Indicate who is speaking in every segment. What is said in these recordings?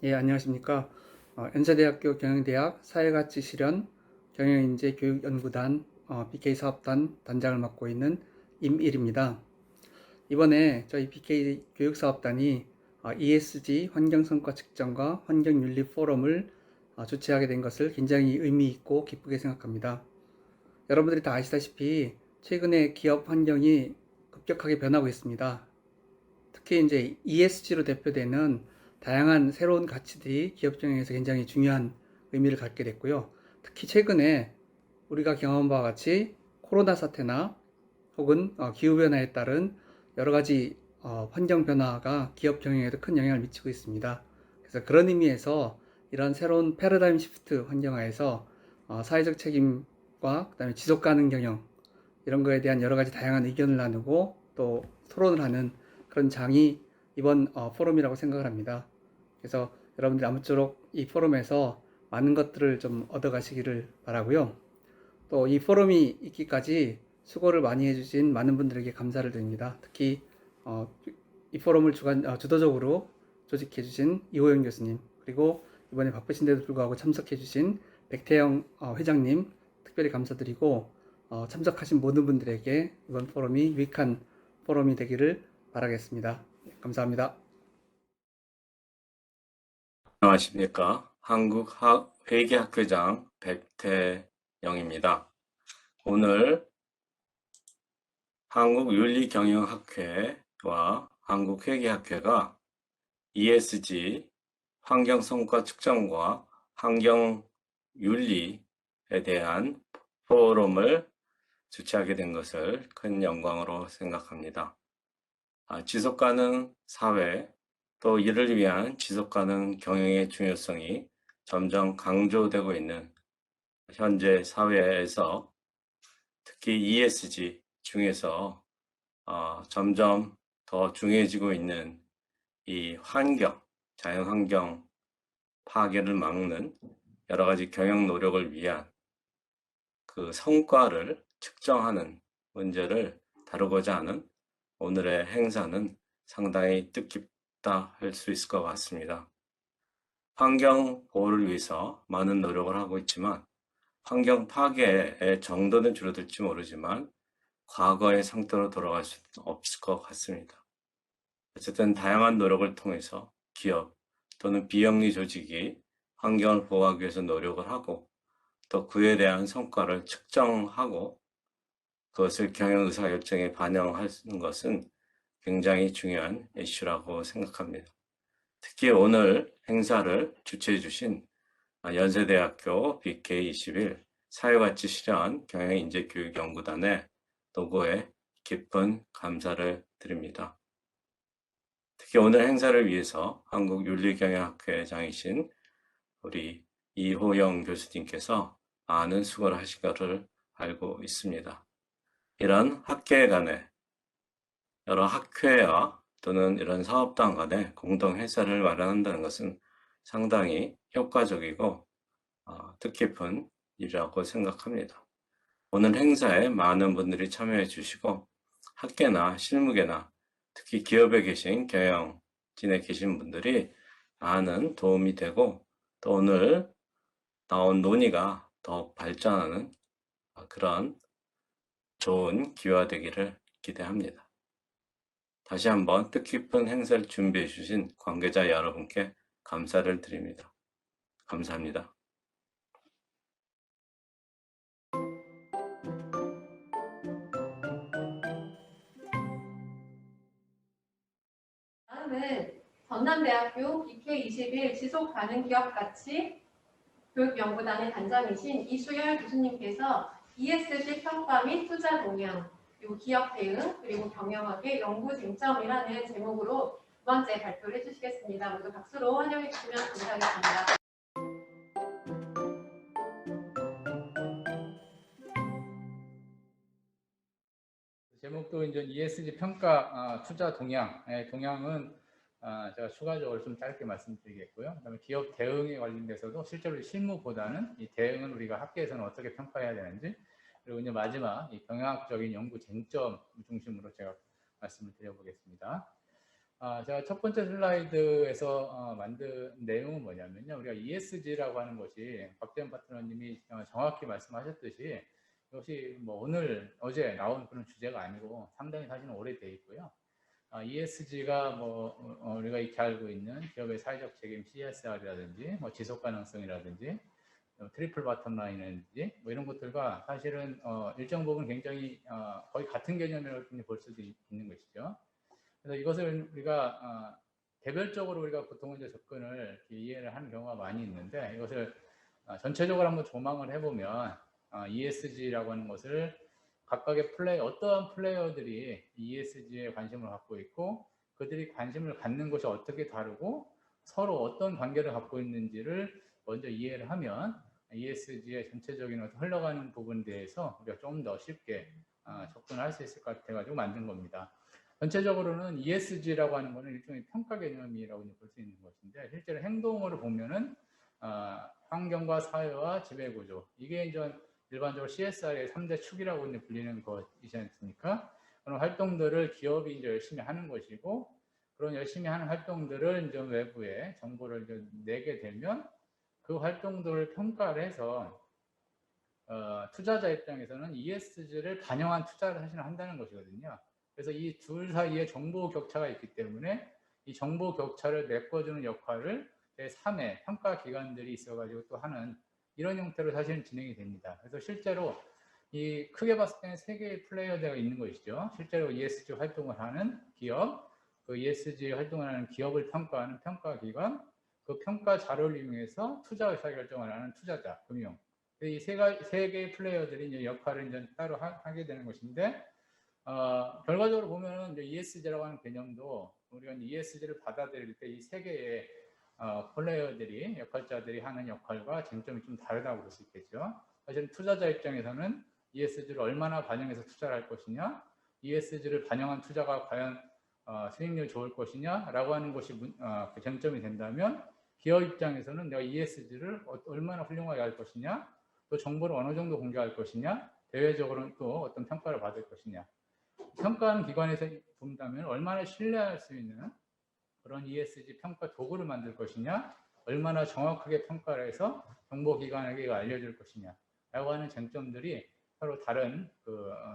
Speaker 1: 예, 안녕하십니까. 연세대학교 경영대학 사회가치 실현 경영인재교육연구단 BK 사업단 단장을 맡고 있는 임일입니다. 이번에 저희 BK 교육사업단이 ESG 환경성과 측정과 환경윤리 포럼을 주최하게 된 것을 굉장히 의미 있고 기쁘게 생각합니다. 여러분들이 다 아시다시피 최근에 기업 환경이 급격하게 변하고 있습니다. 특히 이제 ESG로 대표되는 다양한 새로운 가치들이 기업 경영에서 굉장히 중요한 의미를 갖게 됐고요. 특히 최근에 우리가 경험한 바와 같이 코로나 사태나 혹은 기후변화에 따른 여러 가지 환경 변화가 기업 경영에도 큰 영향을 미치고 있습니다. 그래서 그런 의미에서 이런 새로운 패러다임 시프트 환경하에서 사회적 책임과 그다음에 지속 가능 경영 이런 거에 대한 여러 가지 다양한 의견을 나누고 또 토론을 하는 그런 장이 이번 포럼이라고 생각을 합니다. 그래서 여러분들이 아무쪼록 이 포럼에서 많은 것들을 좀 얻어가시기를 바라고요. 또 이 포럼이 있기까지 수고를 많이 해주신 많은 분들에게 감사를 드립니다. 특히 어, 이 포럼을 주도적으로 조직해주신 이호영 교수님, 그리고 이번에 바쁘신데도 불구하고 참석해주신 백태영 회장님 특별히 감사드리고 참석하신 모든 분들에게 이번 포럼이 유익한 포럼이 되기를 바라겠습니다. 감사합니다.
Speaker 2: 안녕하십니까. 한국회계학회장 백태영입니다. 오늘 한국윤리경영학회와 한국회계학회가 ESG 환경성과 측정과 환경윤리에 대한 포럼을 주최하게 된 것을 큰 영광으로 생각합니다. 지속가능 사회, 또 이를 위한 지속가능 경영의 중요성이 점점 강조되고 있는 현재 사회에서 특히 ESG 중에서 점점 더 중요해지고 있는 이 환경, 자연환경 파괴를 막는 여러 가지 경영 노력을 위한 그 성과를 측정하는 문제를 다루고자 하는 오늘의 행사는 상당히 뜻깊다 할 수 있을 것 같습니다. 환경 보호를 위해서 많은 노력을 하고 있지만 환경 파괴의 정도는 줄어들지 모르지만 과거의 상태로 돌아갈 수 없을 것 같습니다. 어쨌든 다양한 노력을 통해서 기업 또는 비영리 조직이 환경을 보호하기 위해서 노력을 하고 또 그에 대한 성과를 측정하고 그것을 경영 의사결정에 반영하는 것은 굉장히 중요한 이슈라고 생각합니다. 특히 오늘 행사를 주최해 주신 연세대학교 BK21 사회가치 실현 경영인재교육연구단의 노고에 깊은 감사를 드립니다. 특히 오늘 행사를 위해서 한국윤리경영학회장이신 우리 이호영 교수님께서 많은 수고를 하신 것을 알고 있습니다. 이런 학계 간에 여러 학회와 또는 이런 사업단 간에 공동 회사를 마련한다는 것은 상당히 효과적이고 뜻깊은 일이라고 생각합니다. 오늘 행사에 많은 분들이 참여해 주시고 학계나 실무계나 특히 기업에 계신 경영진에 계신 분들이 많은 도움이 되고 또 오늘 나온 논의가 더 발전하는 그런 좋은 기회가 되기를 기대합니다. 다시 한번 뜻깊은 행사를 준비해 주신 관계자 여러분께 감사를 드립니다. 감사합니다.
Speaker 3: 다음은 전남대학교 BK21 지속가능기업가치 교육연구단의 단장이신 이수열 교수님께서 ESG 평가 및 투자 동향, 그리고 기업 대응, 그리고 경영학의 연구 쟁점이라는 제목으로 두 번째 발표를 해주시겠습니다. 모두 박수로 환영해 주시면 감사하겠습니다.
Speaker 4: 제목도 이제 ESG 평가 투자 동향은 제가 추가적으로 좀 짧게 말씀드리겠고요. 그다음에 기업 대응에 관련돼서도 실제로 실무보다는 이 대응은 우리가 학계에서는 어떻게 평가해야 되는지, 그리고 이제 마지막 이 경영학적인 연구 쟁점 중심으로 제가 말씀을 드려보겠습니다. 제가 첫 번째 슬라이드에서 만든 내용은 뭐냐면요. 우리가 ESG라고 하는 것이 박대현 파트너님이 정확히 말씀하셨듯이 이것이 뭐 오늘 어제 나온 그런 주제가 아니고 상당히 사실은 오래돼 있고요. ESG가 우리가 익히 알고 있는 기업의 사회적 책임 CSR이라든지 뭐 지속 가능성이라든지 트리플 바텀 라인이라든지 뭐 이런 것들과 사실은 일정 부분 굉장히 거의 같은 개념이라고 볼 수도 있는 것이죠. 그래서 이것을 우리가 개별적으로 우리가 보통 이제 접근을 이해를 하는 경우가 많이 있는데 이것을 전체적으로 한번 조망을 해보면 ESG라고 하는 것을 각각의 어떠한 플레이어들이 ESG에 관심을 갖고 있고 그들이 관심을 갖는 것이 어떻게 다르고 서로 어떤 관계를 갖고 있는지를 먼저 이해를 하면 ESG의 전체적인 흘러가는 부분에 대해서 우리가 좀 더 쉽게 접근할 수 있을 것 같아가지고 만든 겁니다. 전체적으로는 ESG라고 하는 것은 일종의 평가 개념이라고 볼 수 있는 것인데 실제로 행동으로 보면은 환경과 사회와 지배구조 이게 이제 일반적으로 CSR의 3대 축이라고 이제 불리는 것이지 않습니까? 그런 활동들을 기업이 이제 열심히 하는 것이고 그런 열심히 하는 활동들을 이제 외부에 정보를 이제 내게 되면 그 활동들을 평가를 해서 투자자 입장에서는 ESG를 반영한 투자를 사실 한다는 것이거든요. 그래서 이 둘 사이에 정보 격차가 있기 때문에 이 정보 격차를 메꿔주는 역할을 제3의 평가 기관들이 있어가지고 또 하는 이런 형태로 사실은 진행이 됩니다. 그래서 실제로 이 크게 봤을 때는 세 개의 플레이어가 있는 것이죠. 실제로 ESG 활동을 하는 기업, 그 ESG 활동을 하는 기업을 평가하는 평가 기관, 그 평가 자료를 이용해서 투자 의사 결정을 하는 투자자, 금융. 이 세 개의 플레이어들이 이제 역할을 이제 따로 하게 되는 것인데, 결과적으로 보면은 이제 ESG라고 하는 개념도 우리가 ESG를 받아들일 때 이 세 개의 플레이어들이 역할자들이 하는 역할과 쟁점이 좀 다르다고 볼 수 있겠죠. 사실 투자자 입장에서는 ESG를 얼마나 반영해서 투자를 할 것이냐, ESG를 반영한 투자가 과연 수익률이 좋을 것이냐라고 하는 것이 그 쟁점이 된다면 기업 입장에서는 내가 ESG를 얼마나 훌륭하게 할 것이냐, 또 정보를 어느 정도 공개할 것이냐, 대외적으로는 또 어떤 평가를 받을 것이냐. 평가하는 기관에서 본다면 얼마나 신뢰할 수 있는 그런 ESG 평가 도구를 만들 것이냐, 얼마나 정확하게 평가를 해서 정보기관에게 알려줄 것이냐 라고 하는 쟁점들이 서로 다른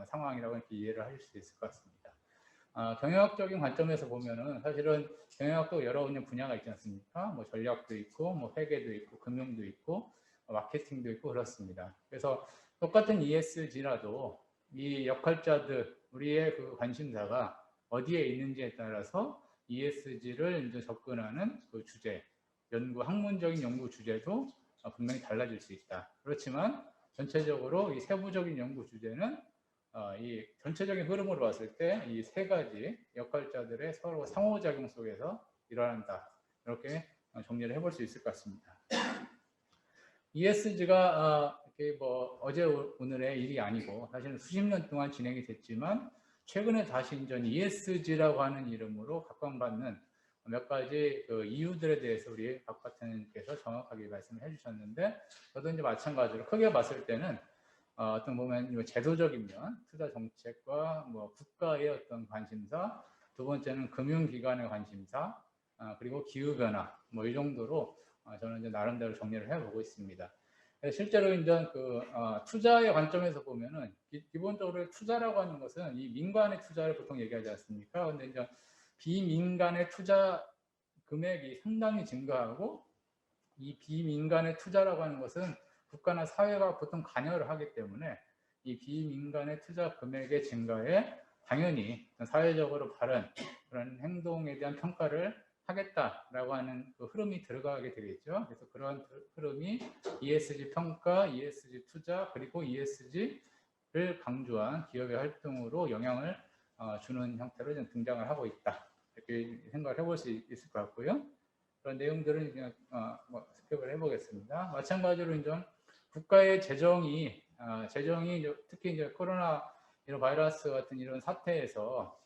Speaker 4: 상황이라고 이렇게 이해를 하실 수 있을 것 같습니다. 경영학적인 관점에서 보면은 사실은 경영학도 여러 분야가 있지 않습니까? 뭐 전략도 있고, 뭐 회계도 있고, 금융도 있고, 마케팅도 있고 그렇습니다. 그래서 똑같은 ESG라도 이 역할자들, 우리의 그 관심사가 어디에 있는지에 따라서 ESG를 이제 접근하는 그 주제, 학문적인 연구 주제도 분명히 달라질 수 있다. 그렇지만 전체적으로 이 세부적인 연구 주제는 이 전체적인 흐름으로 봤을 때 이 세 가지 역할자들의 서로 상호작용 속에서 일어난다. 이렇게 정리를 해볼 수 있을 것 같습니다. ESG가 이렇게 뭐 어제 오늘의 일이 아니고 사실은 수십 년 동안 진행이 됐지만 최근에 다시 이제 ESG라고 하는 이름으로 각광받는 몇 가지 그 이유들에 대해서 우리 박 파트너님께서 정확하게 말씀을 해주셨는데 저도 이제 마찬가지로 크게 봤을 때는 어떤 보면 제도적인 면, 투자 정책과 뭐 국가의 어떤 관심사, 두 번째는 금융기관의 관심사, 그리고 기후 변화 뭐 이 정도로 저는 이제 나름대로 정리를 해보고 있습니다. 실제로 이제 투자의 관점에서 보면은 기본적으로 투자라고 하는 것은 이 민간의 투자를 보통 얘기하지 않습니까? 근데 이제 비민간의 투자 금액이 상당히 증가하고 이 비민간의 투자라고 하는 것은 국가나 사회가 보통 관여를 하기 때문에 이 비민간의 투자 금액의 증가에 당연히 사회적으로 바른 그런 행동에 대한 평가를 하겠다라고 하는 그 흐름이 들어가게 되겠죠. 그래서 그런 흐름이 ESG 평가, ESG 투자, 그리고 ESG를 강조한 기업의 활동으로 영향을 주는 형태로 좀 등장을 하고 있다. 이렇게 생각을 해볼 수 있을 것 같고요. 그런 내용들은 그냥 스킵을 해보겠습니다. 마찬가지로 이제 국가의 재정이 특히 이제 코로나 이런 바이러스 같은 이런 사태에서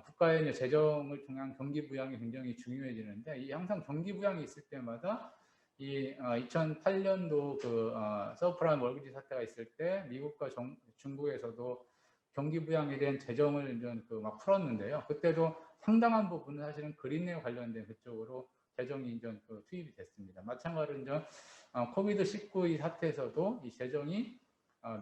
Speaker 4: 국가의 이제 재정을 통한 경기 부양이 굉장히 중요해지는데 이 항상 경기 부양이 있을 때마다 이 2008년도 그 서브프라임 mortgage 사태가 있을 때 미국과 중국에서도 경기 부양에 대한 재정을 이제 막 풀었는데요. 그때도 상당한 부분은 사실은 그린에 관련된 그쪽으로 재정이 이제 투입이 됐습니다. 마찬가지로 이제 코비드-19 이 사태에서도 이 재정이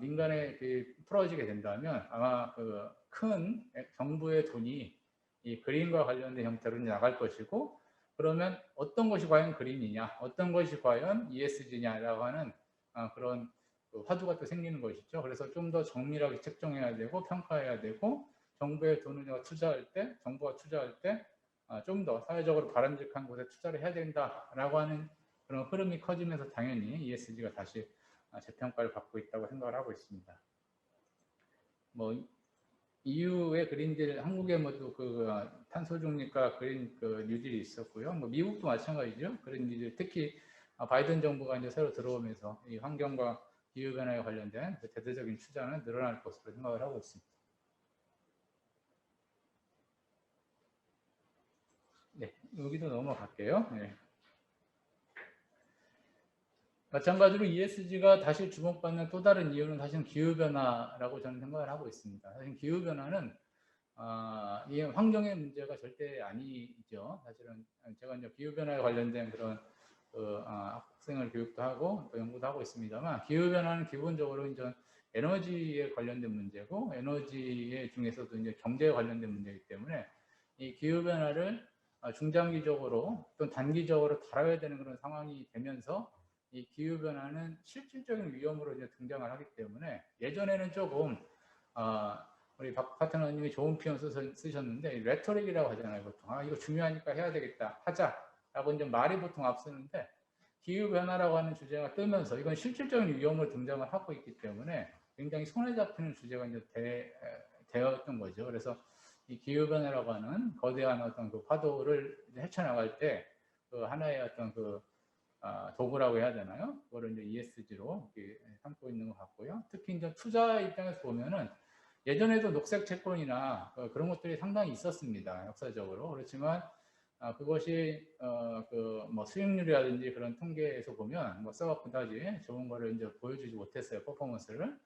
Speaker 4: 민간에 풀어지게 된다면 아마 그 큰 정부의 돈이 이 그린과 관련된 형태로 나갈 것이고, 그러면 어떤 것이 과연 그린이냐, 어떤 것이 과연 ESG냐라고 하는 그런 화두가 또 생기는 것이죠. 그래서 좀 더 정밀하게 책정해야 되고 평가해야 되고, 정부의 돈을 투자할 때, 정부가 투자할 때 좀 더 사회적으로 바람직한 곳에 투자를 해야 된다라고 하는 그런 흐름이 커지면서 당연히 ESG가 다시 재평가를 받고 있다고 생각을 하고 있습니다. 뭐 EU의 그린딜, 한국에 뭐또 그 탄소 중립과 그린 그 뉴딜이 있었고요. 뭐 미국도 마찬가지죠. 그린 뉴딜, 특히 바이든 정부가 이제 새로 들어오면서 이 환경과 기후 변화에 관련된 그 대대적인 투자는 늘어날 것으로 생각을 하고 있습니다. 네, 여기도 넘어갈게요. 네. 마찬가지로 ESG가 다시 주목받는 또 다른 이유는 사실 기후변화라고 저는 생각을 하고 있습니다. 사실 기후변화는 이 환경의 문제가 절대 아니죠. 사실은 제가 이제 기후변화에 관련된 그런 학생을 교육도 하고 또 연구도 하고 있습니다만, 기후변화는 기본적으로 이제 에너지에 관련된 문제고, 에너지 중에서도 이제 경제에 관련된 문제이기 때문에 이 기후변화를 중장기적으로 또 단기적으로 다뤄야 되는 그런 상황이 되면서 이 기후변화는 실질적인 위험으로 이제 등장을 하기 때문에, 예전에는 조금 우리 박 파트너님이 좋은 표현 쓰셨는데 레토릭이라고 하잖아요. 보통 이거 중요하니까 해야 되겠다, 하자라고 이제 말이 보통 앞서는데, 기후변화라고 하는 주제가 뜨면서 이건 실질적인 위험으로 등장을 하고 있기 때문에 굉장히 손에 잡히는 주제가 이제 되었던 거죠. 그래서 이 기후변화라고 하는 거대한 어떤 그 파도를 헤쳐나갈 때 그 하나의 어떤 그 도구라고 해야 되나요? 그거를 이제 ESG로 삼고 있는 것 같고요. 특히 이제 투자 입장에서 보면은 예전에도 녹색 채권이나 그런 것들이 상당히 있었습니다. 역사적으로. 그렇지만 그것이 그 뭐 수익률이라든지 그런 통계에서 보면 뭐 썩어 그다지 좋은 거를 이제 보여주지 못했어요, 퍼포먼스를.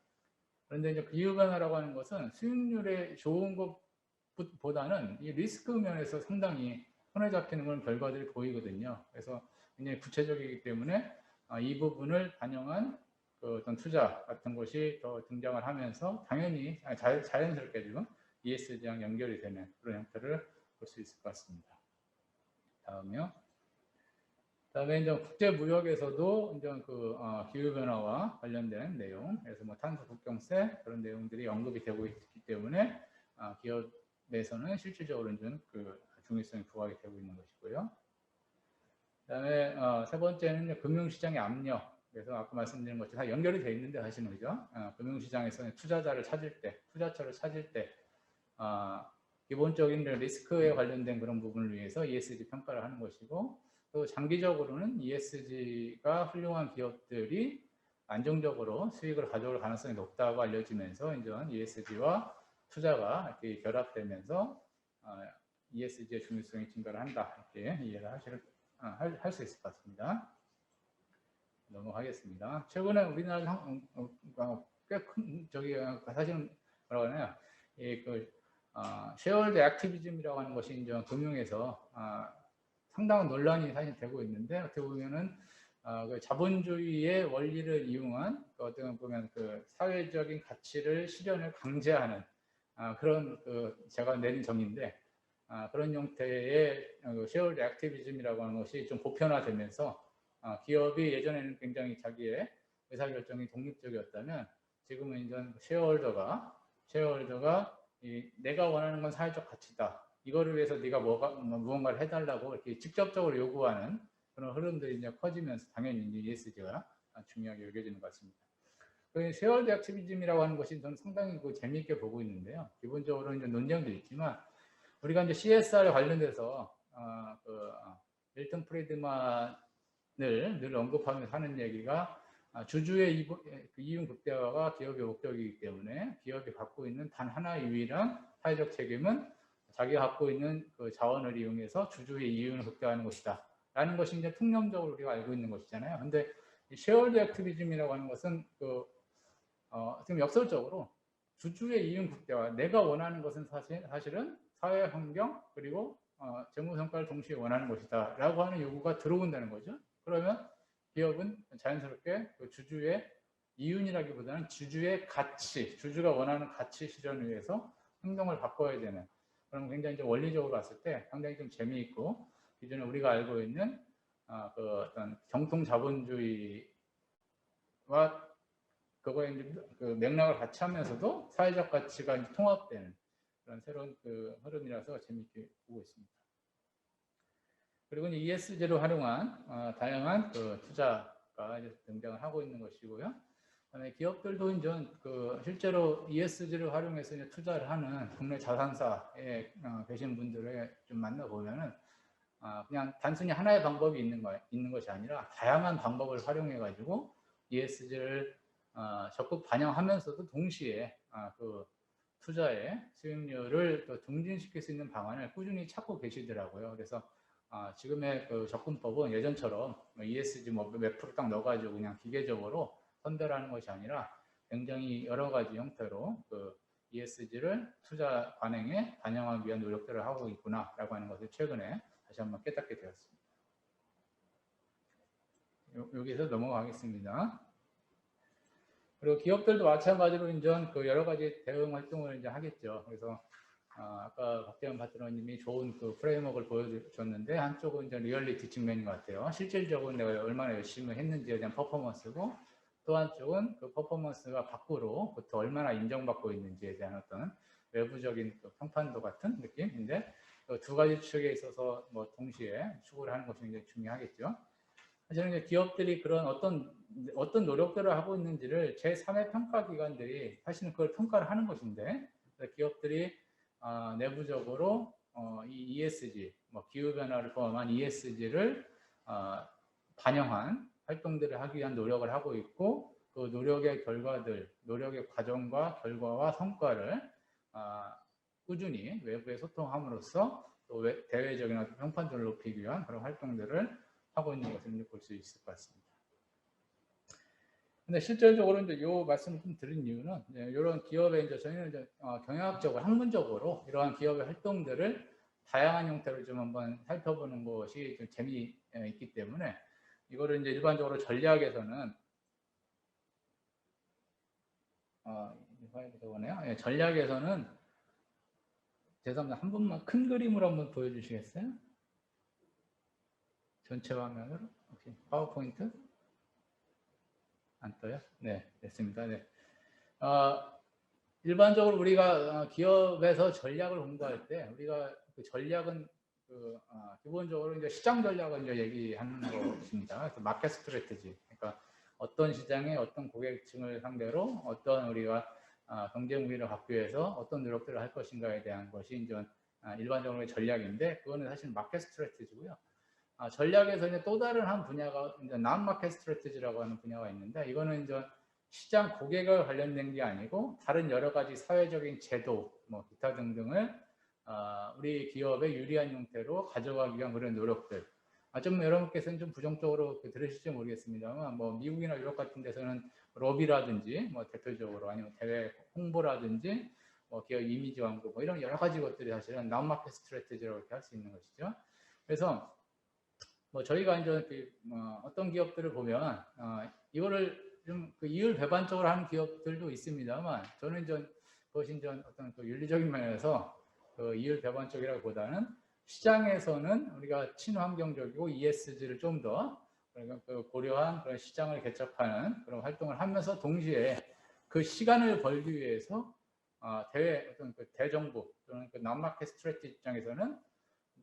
Speaker 4: 그런데 이제 기후변화라고 하는 것은 수익률에 좋은 것보다는 이 리스크 면에서 상당히 손에 잡히는 그런 결과들이 보이거든요. 그래서 굉장히 구체적이기 때문에 이 부분을 반영한 그 어떤 투자 같은 것이 더 등장을 하면서 당연히 자연스럽게 지금 ESG랑 연결이 되는 그런 형태를 볼 수 있을 것 같습니다. 다음에 이제 국제 무역에서도 이제 그 기후 변화와 관련된 내용, 그래서 뭐 탄소 국경세 그런 내용들이 언급이 되고 있기 때문에 기업에서는 실질적으로 이제 그 중요성이 부각이 되고 있는 것이고요. 그다음에 세 번째는 금융시장의 압력. 그래서 아까 말씀드린 것처럼 다 연결이 되어 있는데 사실은 그죠? 금융시장에서는 투자자를 찾을 때, 투자처를 찾을 때 기본적인 리스크에 관련된 그런 부분을 위해서 ESG 평가를 하는 것이고, 또 장기적으로는 ESG가 훌륭한 기업들이 안정적으로 수익을 가져올 가능성이 높다고 알려지면서 이제 ESG와 투자가 이렇게 결합되면서 ESG의 중요성이 증가를 한다, 이렇게 이해를 할 수 있을 것 같습니다. 넘어가겠습니다. 최근에 우리나라 꽤 큰 사실은 뭐라고 하나요? 쉐어홀더 액티비즘이라고 하는 것이 이제 금융에서 상당한 논란이 사실 되고 있는데, 어떻게 보면은 그 자본주의의 원리를 이용한 어떻게 보면 그 사회적인 가치를 실현을 강제하는 그런 제가 내린 정의인데, 그런 형태의 쉐어홀더 액티비즘이라고 하는 것이 좀 보편화되면서 기업이 예전에는 굉장히 자기의 의사결정이 독립적이었다면 지금은 이제 쉐어홀더가 내가 원하는 건 사회적 가치다, 이거를 위해서 네가 무언가를 해달라고 이렇게 직접적으로 요구하는 그런 흐름들이 이제 커지면서 당연히 이제 ESG가 중요하게 여겨지는 것 같습니다. 그 쉐어홀더 액티비즘이라고 하는 것이 저는 상당히 재미있게 보고 있는데요. 기본적으로 이제 논쟁도 있지만, 우리가 이제 CSR에 관련돼서 밀턴 프리드만을 늘 언급하면서 하는 얘기가 주주의 이윤 극대화가 기업의 목적이기 때문에 기업이 갖고 있는 단 하나의 유일한 사회적 책임은 자기가 갖고 있는 그 자원을 이용해서 주주의 이윤을 극대화하는 것이다 라는 것이 이제 통념적으로 우리가 알고 있는 것이잖아요. 근데 쉐어홀더 액티비즘이라고 하는 것은 지금 역설적으로 주주의 이윤 극대화, 내가 원하는 것은 사실은 사회 환경 그리고 재무 성과를 동시에 원하는 것이다라고 하는 요구가 들어온다는 거죠. 그러면 기업은 자연스럽게 그 주주의 이윤이라기보다는 주주의 가치, 주주가 원하는 가치 실현을 위해서 행동을 바꿔야 되는, 그럼 굉장히 좀 원리적으로 봤을 때 상당히 좀 재미있고, 기존에 우리가 알고 있는 그 어떤 정통 자본주의와 그거에 이제 그 맥락을 같이 하면서도 사회적 가치가 이제 통합되는 그런 새로운 그 흐름이라서 재미있게 보고 있습니다. 그리고 이제 ESG를 활용한 다양한 그 투자가 이제 등장을 하고 있는 것이고요. 그다음에 기업들도 이제 그 실제로 ESG를 활용해서 이제 투자를 하는 국내 자산사에 계신 분들을 좀 만나보면은 그냥 단순히 하나의 방법이 있는 것이 아니라 다양한 방법을 활용해 가지고 ESG를 적극 반영하면서도 동시에 그 투자의 수익률을 또 증진시킬 수 있는 방안을 꾸준히 찾고 계시더라고요. 그래서 지금의 그 접근법은 예전처럼 ESG 몇 프로 딱 넣어가지고 그냥 기계적으로 선별하는 것이 아니라 굉장히 여러 가지 형태로 그 ESG를 투자 관행에 반영하기 위한 노력들을 하고 있구나라고 하는 것을 최근에 다시 한번 깨닫게 되었습니다. 여기서 넘어가겠습니다. 그리고 기업들도 마찬가지로 이제 그 여러 가지 대응 활동을 이제 하겠죠. 그래서 아까 박재현 파트너님이 좋은 그 프레임워크를 보여주셨는데, 한쪽은 이제 리얼리티 측면인 것 같아요. 실질적으로 내가 얼마나 열심히 했는지에 대한 퍼포먼스고, 또 한쪽은 그 퍼포먼스가 밖으로부터 얼마나 인정받고 있는지에 대한 어떤 외부적인 그 평판도 같은 느낌인데, 그 두 가지 측에 있어서 뭐 동시에 추구를 하는 것이 굉장히 중요하겠죠. 저는 이제 기업들이 그런 어떤 노력들을 하고 있는지를 제3의 평가기관들이 사실은 그걸 평가를 하는 것인데, 기업들이 내부적으로 이 ESG, 뭐 기후변화를 포함한 ESG를 반영한 활동들을 하기 위한 노력을 하고 있고, 그 노력의 결과들, 노력의 과정과 결과와 성과를 꾸준히 외부에 소통함으로써 또 대외적인 평판도를 높이기 위한 그런 활동들을 하고 있는 것을 볼 수 있을 것 같습니다. 근데 실질적으로 이제 요 말씀을 좀 드린 이유는 이런 기업의 이제 저희는 이제 경영학적으로 학문적으로 이러한 기업의 활동들을 다양한 형태로 좀 한번 살펴보는 것이 좀 재미있기 때문에 이거를 이제 일반적으로 전략에서는 예, 전략에서는 죄송합니다. 한 번만 큰 그림으로 한번 보여주시겠어요? 전체 화면으로 혹시 파워포인트 안 떠요? 네, 됐습니다. 네. 일반적으로 우리가 기업에서 전략을 공부할 때 우리가 그 전략은 기본적으로 이제 시장 전략을 이제 얘기하는 것입니다. 그래서 마켓 스트래티지, 그러니까 어떤 시장에 어떤 고객층을 상대로 어떤 우리가 경쟁 우위를 갖기 위해서 어떤 노력들을 할 것인가에 대한 것이 이제 일반적으로 전략인데, 그거는 사실 마켓 스트래티지고요. 전략에서 이제 또 다른 한 분야가 이제 non-market strategy라고 하는 분야가 있는데, 이거는 이제 시장 고객과 관련된 게 아니고 다른 여러 가지 사회적인 제도, 뭐 기타 등등을 우리 기업의 유리한 형태로 가져가기 위한 그런 노력들. 좀 여러분께서는 좀 부정적으로 들으실지 모르겠습니다만, 뭐 미국이나 유럽 같은 데서는 로비라든지, 뭐 대표적으로 아니면 대외 홍보라든지, 뭐 기업 이미지 광고, 뭐 이런 여러 가지 것들이 사실은 non-market strategy라고 이렇게 할 수 있는 것이죠. 그래서 뭐 저희가 이제 어떤 기업들을 보면 이거를 좀 그 이율 배반적으로 하는 기업들도 있습니다만, 저는 이제 그것이 이제 어떤 그 윤리적인 면에서 그 이율 배반적이라기보다는 시장에서는 우리가 친환경적이고 ESG를 좀 더 그러니까 그 고려한 그런 시장을 개척하는 그런 활동을 하면서 동시에 그 시간을 벌기 위해서 대외 어떤 그 대정부 또는 그 남마켓 스트래티지 입장에서는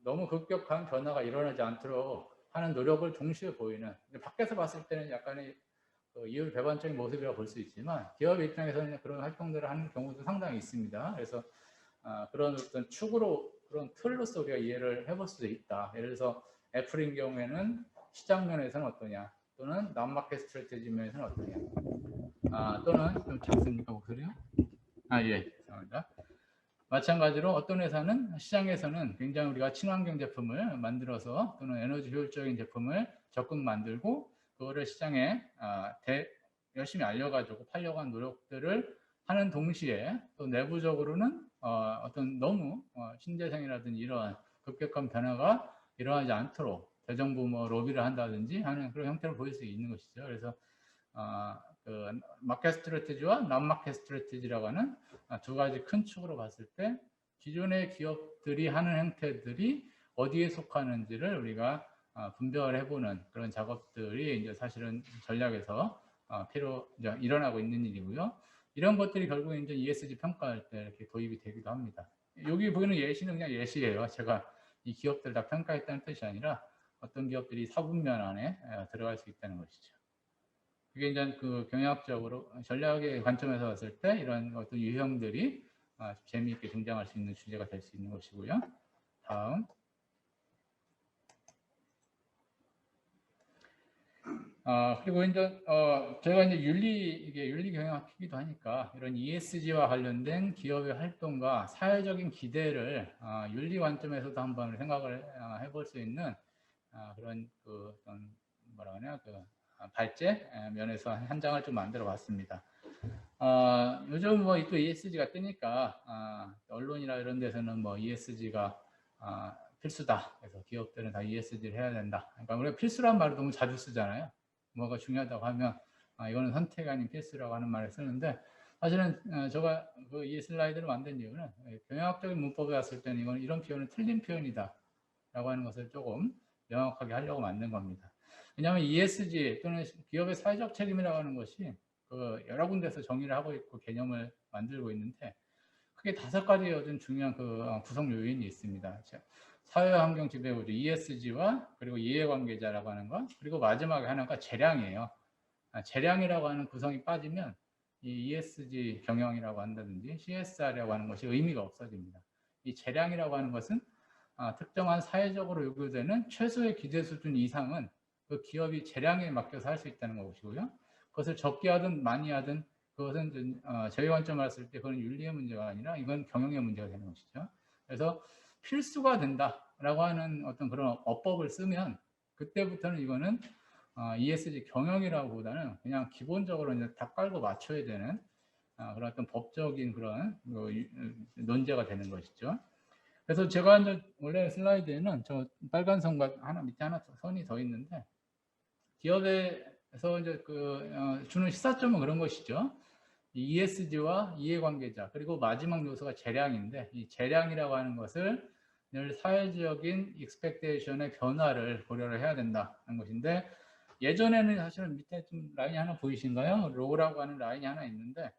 Speaker 4: 너무 급격한 변화가 일어나지 않도록 하는 노력을 동시에 보이는, 밖에서 봤을 때는 약간의 그 이율 배반적인 모습이라고 볼 수 있지만 기업 입장에서는 그런 활동들을 하는 경우도 상당히 있습니다. 그래서 그런 어떤 축으로 그런 틀로서 우리가 이해를 해볼 수도 있다. 예를 들어서 애플인 경우에는 시장 면에서는 어떠냐, 또는 남마켓 스트래티지 면에서는 어떠냐, 또는 좀 작습니까 목소리요? 예, 죄송합니다. 마찬가지로 어떤 회사는 시장에서는 굉장히 우리가 친환경 제품을 만들어서 또는 에너지 효율적인 제품을 적극 만들고 그거를 시장에 열심히 알려가지고 팔려고 한 노력들을 하는 동시에 또 내부적으로는 어떤 너무 신재생이라든지 이러한 급격한 변화가 일어나지 않도록 대정부 뭐 로비를 한다든지 하는 그런 형태를 보일 수 있는 것이죠. 그래서 그 마켓 스트래티지와 non-마켓 스트래티지라고 하는 두 가지 큰 축으로 봤을 때 기존의 기업들이 하는 형태들이 어디에 속하는지를 우리가 분별을 해보는 그런 작업들이 이제 사실은 전략에서 이제 일어나고 있는 일이고요. 이런 것들이 결국에 이제 ESG 평가할 때 이렇게 도입이 되기도 합니다. 여기 보이는 예시는 그냥 예시예요. 제가 이 기업들 다 평가했다는 뜻이 아니라 어떤 기업들이 사분면 안에 들어갈 수 있다는 것이죠. 그게 이제 그 경영학적으로 전략의 관점에서 봤을 때 이런 어떤 유형들이 재미있게 등장할 수 있는 주제가 될 수 있는 것이고요. 다음. 그리고 이제 저희가 이제 이게 윤리 경영학이기도 하니까 이런 ESG와 관련된 기업의 활동과 사회적인 기대를 윤리 관점에서도 한번 생각을 해볼 수 있는 그런 그 어떤 뭐라 그러냐 그 발제 면에서 한 장을 좀 만들어 봤습니다. 요즘 뭐 또 ESG가 뜨니까 언론이나 이런 데서는 뭐 ESG가 필수다. 그래서 기업들은 다 ESG를 해야 된다. 그러니까 우리가 필수란 말을 너무 자주 쓰잖아요. 뭐가 중요하다고 하면 이거는 선택이 아닌 필수라고 하는 말을 쓰는데 사실은 제가 그 이 슬라이드를 만든 이유는 경영학적인 문법에 왔을 때는 이건 이런 표현은 틀린 표현이다 라고 하는 것을 조금 명확하게 하려고 만든 겁니다. 왜냐하면 ESG 또는 기업의 사회적 책임이라고 하는 것이 그 여러 군데서 정의를 하고 있고 개념을 만들고 있는데 크게 5가지 어떤 중요한 그 구성 요인이 있습니다. 사회환경 지배구조 ESG와 그리고 이해관계자라고 하는 것 그리고 마지막에 하나가 재량이에요. 재량이라고 하는 구성이 빠지면 이 ESG 경영이라고 한다든지 CSR이라고 하는 것이 의미가 없어집니다. 이 재량이라고 하는 것은 특정한 사회적으로 요구되는 최소의 기대 수준 이상은 그 기업이 재량에 맡겨서 할 수 있다는 것이고요. 그것을 적게 하든 많이 하든 그것은 저희 관점을 봤을 때 그건 윤리의 문제가 아니라 이건 경영의 문제가 되는 것이죠. 그래서 필수가 된다라고 하는 어떤 그런 어법을 쓰면 그때부터는 이거는 ESG 경영이라고 보다는 그냥 기본적으로 이제 다 깔고 맞춰야 되는 그런 어떤 법적인 그런 논제가 되는 것이죠. 그래서 제가 이제 원래 슬라이드에는 저 빨간 선과 하나 밑에 하나 선이 더 있는데 기업에서 이제 주는 시사점은 그런 것이죠. 이 ESG와 이해관계자 그리고 마지막 요소가 재량인데 이 재량이라고 하는 것을 늘 사회적인 익스펙테이션의 변화를 고려를 해야 된다는 것인데 예전에는 사실은 밑에 좀 라인이 하나 보이신가요? 로우라고 하는 라인이 하나 있는데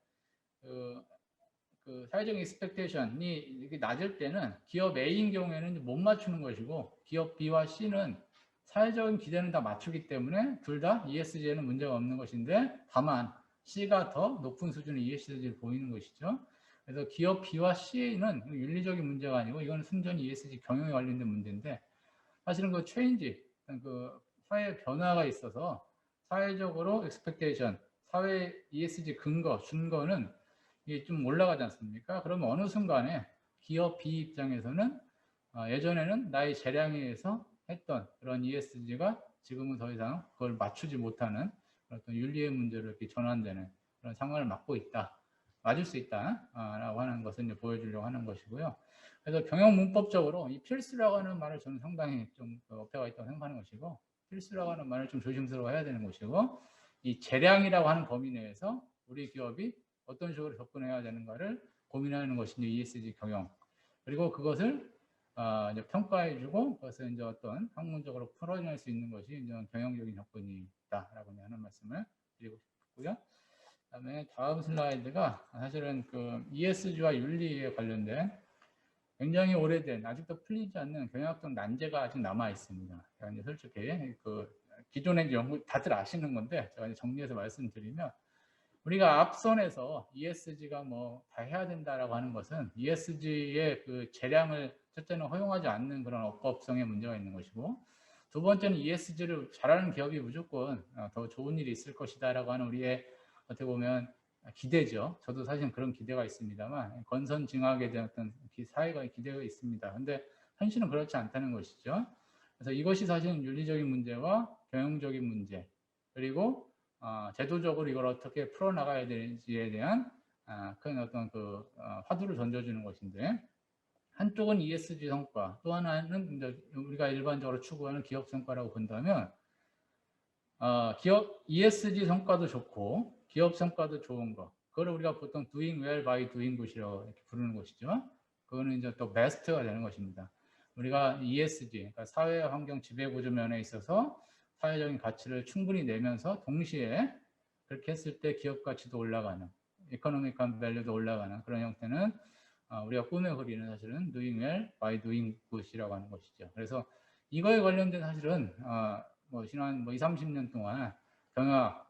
Speaker 4: 그 사회적 익스펙테이션이 이렇게 낮을 때는 기업 A인 경우에는 못 맞추는 것이고 기업 B와 C는 사회적인 기대는 다 맞추기 때문에 둘 다 ESG에는 문제가 없는 것인데 다만 C가 더 높은 수준의 ESG를 보이는 것이죠. 그래서 기업 B와 C는 윤리적인 문제가 아니고 이건 순전히 ESG 경영에 관련된 문제인데 사실은 그 체인지, 그 사회 변화가 있어서 사회적으로 expectation, 사회 ESG 근거, 준거는 이게 좀 올라가지 않습니까? 그러면 어느 순간에 기업 B 입장에서는 예전에는 나의 재량에 의해서 했던 그런 ESG가 지금은 더 이상 그걸 맞추지 못하는 어떤 윤리의 문제로 이렇게 전환되는 그런 상황을 맞고 있다. 맞을 수 있다라고 하는 것을 이제 보여주려고 하는 것이고요. 그래서 경영 문법적으로 이 필수라고 하는 말을 저는 상당히 좀 어폐가 있다고 생각하는 것이고 필수라고 하는 말을 좀 조심스러워해야 되는 것이고 이 재량이라고 하는 범위 내에서 우리 기업이 어떤 식으로 접근해야 되는가를 고민하는 것이 이제 ESG 경영. 그리고 그것을 이제 평가해주고 그것을 이제 어떤 학문적으로 풀어낼 수 있는 것이 이제 경영적인 접근이다라고 하는 말씀을 드리고 싶고요. 그다음에 다음 슬라이드가 사실은 그 ESG와 윤리에 관련된 굉장히 오래된 아직도 풀리지 않는 경영학적 난제가 아직 남아 있습니다. 제가 이제 솔직히 그 기존의 연구 다들 아시는 건데 제가 이제 정리해서 말씀드리면 우리가 앞선에서 ESG가 뭐 다 해야 된다라고 하는 것은 ESG의 그 재량을 첫째는 허용하지 않는 그런 업법성의 문제가 있는 것이고 두 번째는 ESG를 잘하는 기업이 무조건 더 좋은 일이 있을 것이다라고 하는 우리의 어떻게 보면 기대죠. 저도 사실 그런 기대가 있습니다만 건선징악에 대한 어떤 사회가 기대가 있습니다. 근데 현실은 그렇지 않다는 것이죠. 그래서 이것이 사실은 윤리적인 문제와 경영적인 문제 그리고 제도적으로 이걸 어떻게 풀어나가야 되는지에 대한 큰 어떤 화두를 던져주는 것인데, 한쪽은 ESG 성과, 또 하나는 이제 우리가 일반적으로 추구하는 기업 성과라고 본다면, 기업 ESG 성과도 좋고 기업 성과도 좋은 거, 그걸 우리가 보통 doing well by doing good이라고 이렇게 부르는 것이죠. 그거는 이제 또 베스트가 되는 것입니다. 우리가 ESG, 그러니까 사회 환경 지배 구조 면에 있어서 사회적인 가치를 충분히 내면서 동시에 그렇게 했을 때 기업 가치도 올라가는, 이코노믹한 밸류도 올라가는 그런 형태는 우리가 꿈에 그리는 사실은 doing well by doing good이라고 하는 것이죠. 그래서 이거에 관련된 사실은 지난 20, 30년 동안 경영학,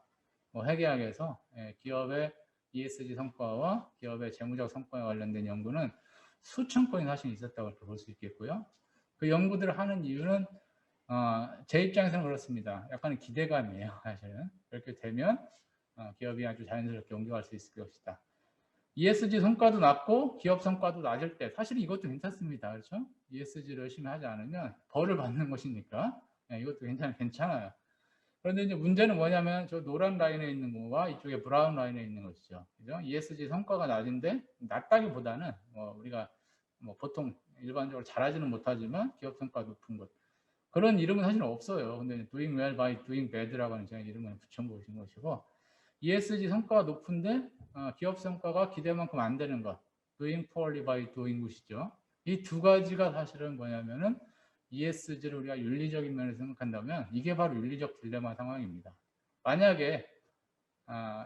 Speaker 4: 회계학에서 기업의 ESG 성과와 기업의 재무적 성과에 관련된 연구는 수천 건이 사실 있었다고 볼 수 있겠고요. 그 연구들을 하는 이유는 제 입장에서는 그렇습니다. 약간의 기대감이에요. 사실은 그렇게 되면 기업이 아주 자연스럽게 옮겨갈 수 있을 것이다. ESG 성과도 낮고 기업 성과도 낮을 때 사실 이것도 괜찮습니다. 그렇죠? ESG를 열심히 하지 않으면 벌을 받는 것이니까 이것도 괜찮아요. 그런데 이제 문제는 뭐냐면 저 노란 라인에 있는 거와 이쪽에 브라운 라인에 있는 것이죠. 그죠? ESG 성과가 낮은데, 낮다기보다는 우리가 보통 일반적으로 잘하지는 못하지만 기업 성과 높은 것, 그런 이름은 사실 없어요. 근데 doing well by doing bad라고 하는 제가 이름을 붙여보신 것이고, ESG 성과가 높은데 기업 성과가 기대만큼 안 되는 것, doing poorly by doing good이죠. 이 두 가지가 사실은 뭐냐면은 ESG를 우리가 윤리적인 면에서 생각한다면 이게 바로 윤리적 딜레마 상황입니다. 만약에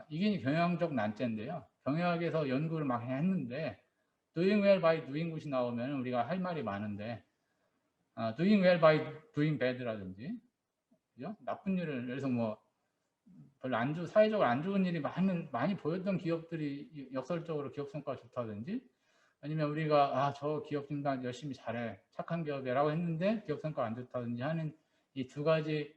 Speaker 4: 이게 경영적 난제인데요. 경영학에서 연구를 막 했는데 doing well by doing good이 나오면 우리가 할 말이 많은데 doing well by doing bad라든지, 그죠? 나쁜 일을, 그래서 별로 사회적으로 안 좋은 일이 많이 보였던 기업들이 역설적으로 기업 성과가 좋다든지, 아니면 우리가 저 기업 좀 열심히 잘해, 착한 기업이라고 했는데 기업 성과가 안 좋다든지 하는 이 두 가지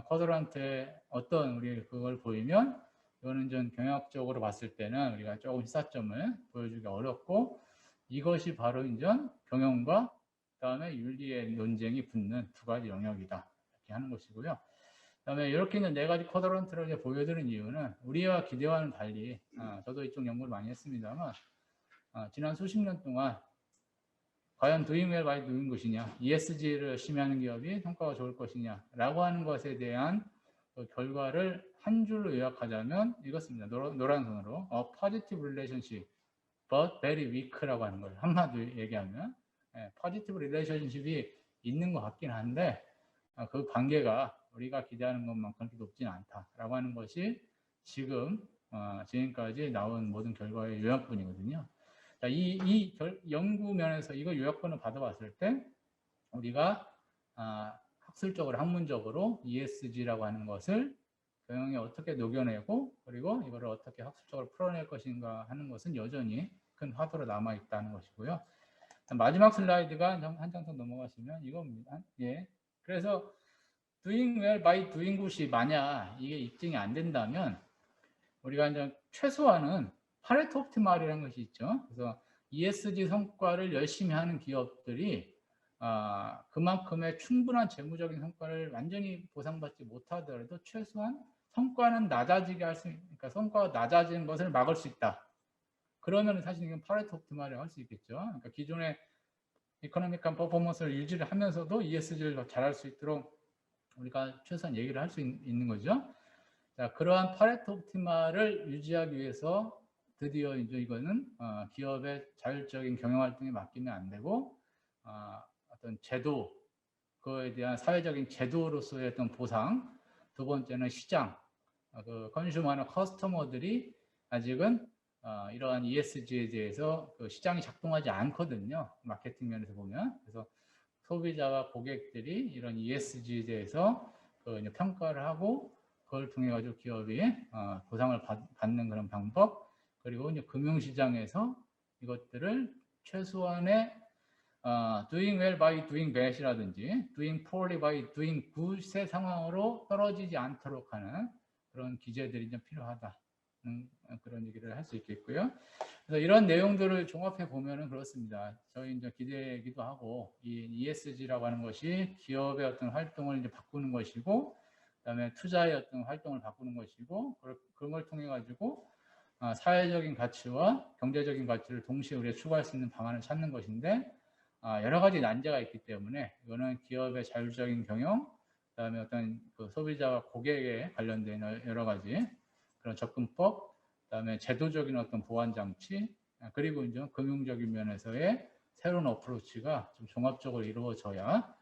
Speaker 4: 쿼드런트의 어떤 우리 그걸 보이면, 이거는 좀 경영학적으로 봤을 때는 우리가 조금 시사점을 보여주기 어렵고, 이것이 바로 이제 경영과 그다음에 윤리의 논쟁이 붙는 두 가지 영역이다, 이렇게 하는 것이고요. 그다음에 이렇게 있는 네 가지 쿼드런트를 이제 보여드리는 이유는 우리와 기대와는 달리, 저도 이쪽 연구를 많이 했습니다만, 지난 수십 년 동안 과연 doing well by doing 것이냐, ESG를 열심히 하는 기업이 성과가 좋을 것이냐 라고 하는 것에 대한 그 결과를 한 줄로 요약하자면 이것입니다. 노란 선으로 positive relationship but very weak라고 하는 거예요. 한마디로 얘기하면 positive relationship이 있는 것 같긴 한데 그 관계가 우리가 기대하는 것만큼 그렇게 높지는 않다라고 하는 것이 지금까지 나온 모든 결과의 요약본이거든요. 자, 연구 면에서 이거 요약본을 받아봤을 때 우리가 학술적으로, 학문적으로 ESG라고 하는 것을 경영에 어떻게 녹여내고, 그리고 이거를 어떻게 학술적으로 풀어낼 것인가 하는 것은 여전히 큰 화두로 남아있다는 것이고요. 마지막 슬라이드가 한 장 더 넘어가시면 이겁니다. 예. 그래서 doing well by doing good이 만약 이게 입증이 안 된다면 우리가 이제 최소한은 파레토 옵티멀이라는 것이 있죠. 그래서 ESG 성과를 열심히 하는 기업들이 그만큼의 충분한 재무적인 성과를 완전히 보상받지 못하더라도 최소한 성과는 낮아지게 할 수, 그러니까 성과가 낮아지는 것을 막을 수 있다. 그러면 사실 이건 파레토 옵티멀이라고 할 수 있겠죠. 그러니까 기존의 이코노믹한 퍼포먼스를 유지를 하면서도 ESG를 더 잘할 수 있도록 우리가 최소한 얘기를 할 수 있는 거죠. 자, 그러한 파레토 옵티멀을 유지하기 위해서 드디어 이제 이거는 기업의 자율적인 경영 활동에 맡기면 안 되고 어떤 제도, 그거에 대한 사회적인 제도로서의 어떤 보상, 두 번째는 시장, 그 컨슈머나 커스터머들이 아직은 이러한 ESG에 대해서 그 시장이 작동하지 않거든요. 마케팅 면에서 보면. 그래서 소비자와 고객들이 이런 ESG에 대해서 평가를 하고 그걸 통해 가지고 기업이 보상을 받는 그런 방법, 그리고 이제 금융시장에서 이것들을 최소한의 doing well by doing bad이라든지 doing poorly by doing good의 상황으로 떨어지지 않도록 하는 그런 기제들이 좀 필요하다. 그런 얘기를 할 수 있겠고요. 그래서 이런 내용들을 종합해 보면은 그렇습니다. 저희 이제 기대기도 하고, 이 ESG라고 하는 것이 기업의 어떤 활동을 이제 바꾸는 것이고, 그다음에 투자의 어떤 활동을 바꾸는 것이고, 그런 걸 통해 가지고 사회적인 가치와 경제적인 가치를 동시에 우리가 추구할 수 있는 방안을 찾는 것인데 여러 가지 난제가 있기 때문에 이거는 기업의 자율적인 경영, 그다음에 어떤 그 소비자와 고객에 관련된 여러 가지 그런 접근법, 그다음에 제도적인 어떤 보완 장치, 그리고 이제 금융적인 면에서의 새로운 어프로치가 좀 종합적으로 이루어져야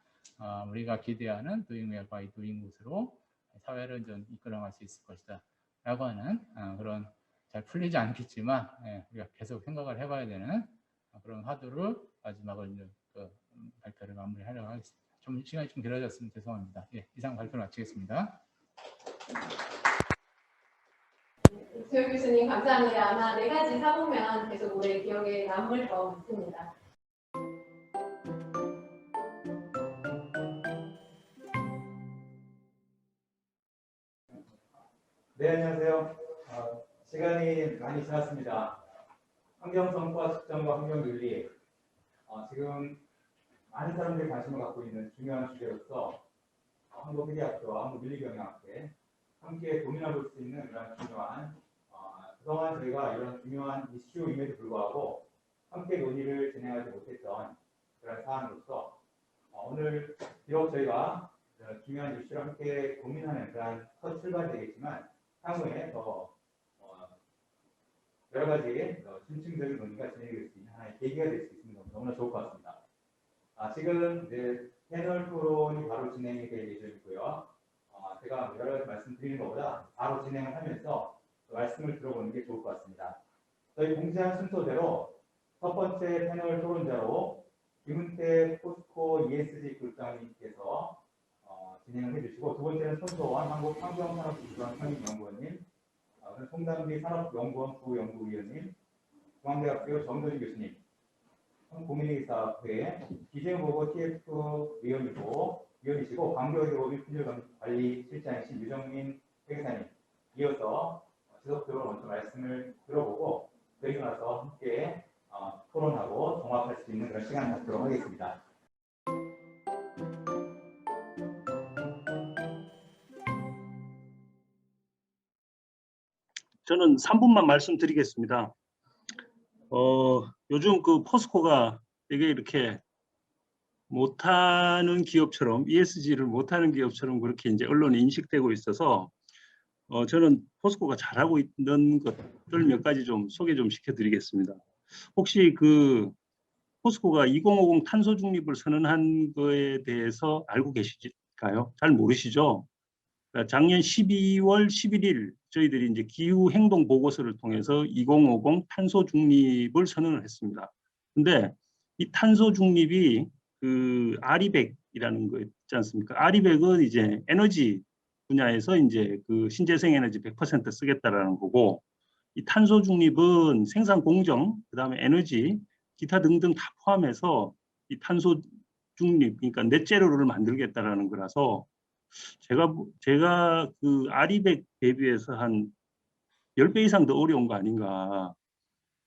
Speaker 4: 우리가 기대하는 doing well by doing good으로 사회를 좀 이끌어갈 수 있을 것이다 라고 하는 그런 잘 풀리지 않겠지만 우리가 계속 생각을 해봐야 되는 그런 화두를 마지막으로 이제 발표를 마무리하려고 하겠습니다. 좀 시간이 좀 길어졌으면 죄송합니다. 이상 발표를 마치겠습니다.
Speaker 3: 이수열 교수님 감사합니다. 아마 4가지 사보면 계속 오래 기억에 남을 것 같습니다.
Speaker 5: 네, 안녕하세요. 시간이 많이 지났습니다. 환경성과 측정과 환경윤리, 지금 많은 사람들이 관심을 갖고 있는 중요한 주제로서 한국회계학교와 한국윤리경영학회 함께 고민해볼 수 있는 그런 중요한 그동안 저희가 이런 중요한 이슈임에도 불구하고 함께 논의를 진행하지 못했던 그런 사안으로서 오늘 비록 저희가 중요한 이슈를 함께 고민하는 그런 첫 출발되겠지만 향후에 더 여러 가지 심층적인 논의가 진행될 수 있는 하나의 계기가 될 수 있으면 너무나 좋을 것 같습니다. 지금 이제 패널 토론이 바로 진행이 될 예정이고요. 제가 여러 가지 말씀드리는 것보다 바로 진행을 하면서 말씀을 들어보는 게 좋을 것 같습니다. 저희 공지한 순서대로 첫 번째 패널 토론자로 김은태 포스코 ESG 국장님께서 진행을 해주시고, 두 번째는 손소원 한국환경산업기술원 상임연구원님, 송담비 산업연구원 부연구위원님, 중앙대학교 정도진 교수님, 국민의사회 기재보고 TF 위원이시고 광교회계법인 품질관리실장이신 유정민 회계사님, 이어서 지속적으로 먼저 말씀을 들어보고 그리고 나서 함께 토론하고 종합할 수 있는 그런 시간을 갖도록 하겠습니다.
Speaker 6: 저는 3분만 말씀드리겠습니다. 요즘 그 포스코가 되게 이렇게 못하는 기업처럼, ESG를 못하는 기업처럼 그렇게 이제 언론에 인식되고 있어서 저는 포스코가 잘하고 있는 것들 몇 가지 좀 소개 좀 시켜드리겠습니다. 혹시 그 포스코가 2050 탄소 중립을 선언한 거에 대해서 알고 계실까요? 잘 모르시죠? 작년 12월 11일 저희들이 이제 기후 행동 보고서를 통해서 2050 탄소 중립을 선언을 했습니다. 근데 이 탄소 중립이 그 RE100이라는 거 있지 않습니까? RE100은 이제 에너지 분야에서 이제 그 신재생 에너지 100% 쓰겠다라는 거고, 이 탄소 중립은 생산 공정, 그다음에 에너지, 기타 등등 다 포함해서 이 탄소 중립, 그러니까 넷제로를 만들겠다라는 거라서 제가 그 RE100 대비해서 한 10배 이상 더 어려운 거 아닌가.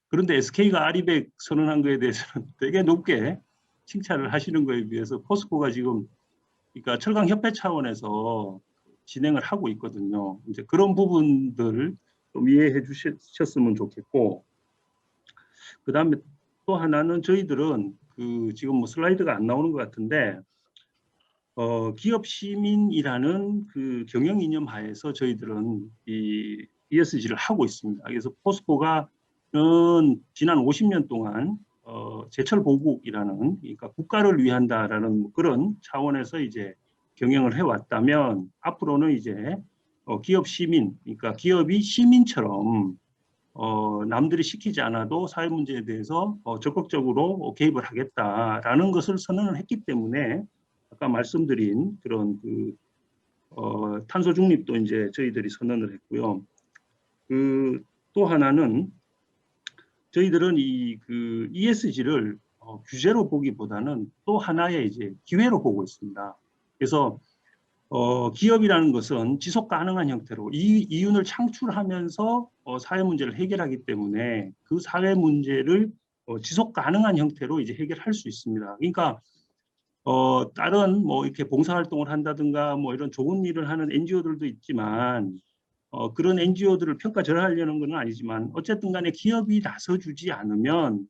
Speaker 6: 그런데 SK가 RE100 선언한 거에 대해서는 되게 높게 칭찬을 하시는 거에 비해서 포스코가 지금 그러니까 철강협회 차원에서 진행을 하고 있거든요. 이제 그런 부분들을 좀 이해해 주셨으면 좋겠고, 그 다음에 또 하나는 저희들은 그 지금 뭐 슬라이드가 안 나오는 것 같은데 기업 시민이라는 그 경영 이념 하에서 저희들은 이 ESG를 하고 있습니다. 그래서 포스코가 지난 50년 동안 제철 보국이라는, 그러니까 국가를 위한다라는 그런 차원에서 이제 경영을 해왔다면 앞으로는 이제 기업 시민, 그러니까 기업이 시민처럼 남들이 시키지 않아도 사회 문제에 대해서 적극적으로 개입을 하겠다라는 것을 선언을 했기 때문에 아까 말씀드린 그런 그 탄소 중립도 이제 저희들이 선언을 했고요. 그 또 하나는 저희들은 이 그 ESG를 규제로 보기보다는 또 하나의 이제 기회로 보고 있습니다. 그래서 기업이라는 것은 지속 가능한 형태로 이윤을 창출하면서 사회 문제를 해결하기 때문에 그 사회 문제를 지속 가능한 형태로 이제 해결할 수 있습니다. 그러니까 다른 뭐 이렇게 봉사활동을 한다든가 뭐 이런 좋은 일을 하는 NGO들도 있지만 그런 NGO들을 평가절하하려는 건 아니지만 어쨌든 간에 기업이 나서주지 않으면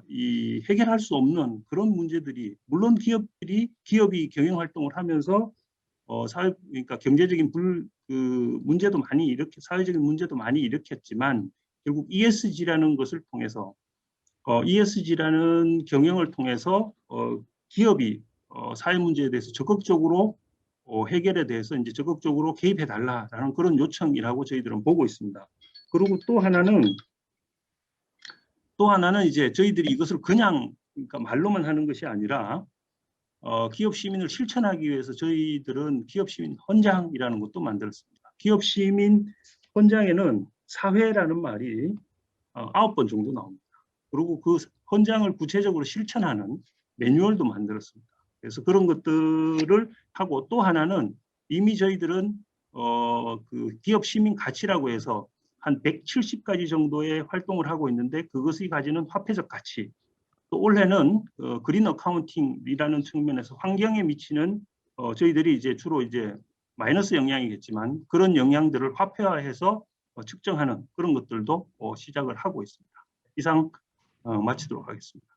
Speaker 6: 이 해결할 수 없는 그런 문제들이, 물론 기업이 경영 활동을 하면서 그러니까 경제적인 문제도 많이 사회적인 문제도 많이 일으켰지만 결국 ESG라는 것을 통해서 ESG라는 경영을 통해서 기업이 사회 문제에 대해서 적극적으로 해결에 대해서 이제 적극적으로 개입해 달라라는 그런 요청이라고 저희들은 보고 있습니다. 그리고 또 하나는 이제 저희들이 이것을 그냥 그러니까 말로만 하는 것이 아니라 기업 시민을 실천하기 위해서 저희들은 기업 시민 헌장이라는 것도 만들었습니다. 기업 시민 헌장에는 사회라는 말이 9번 정도 나옵니다. 그리고 그 헌장을 구체적으로 실천하는 매뉴얼도 만들었습니다. 그래서 그런 것들을 하고, 또 하나는 이미 저희들은 그 기업 시민 가치라고 해서 한 170가지 정도의 활동을 하고 있는데 그것이 가지는 화폐적 가치, 또 올해는 그린 어카운팅이라는 측면에서 환경에 미치는 저희들이 이제 주로 이제 마이너스 영향이겠지만 그런 영향들을 화폐화해서 측정하는 그런 것들도 시작을 하고 있습니다. 이상 마치도록 하겠습니다.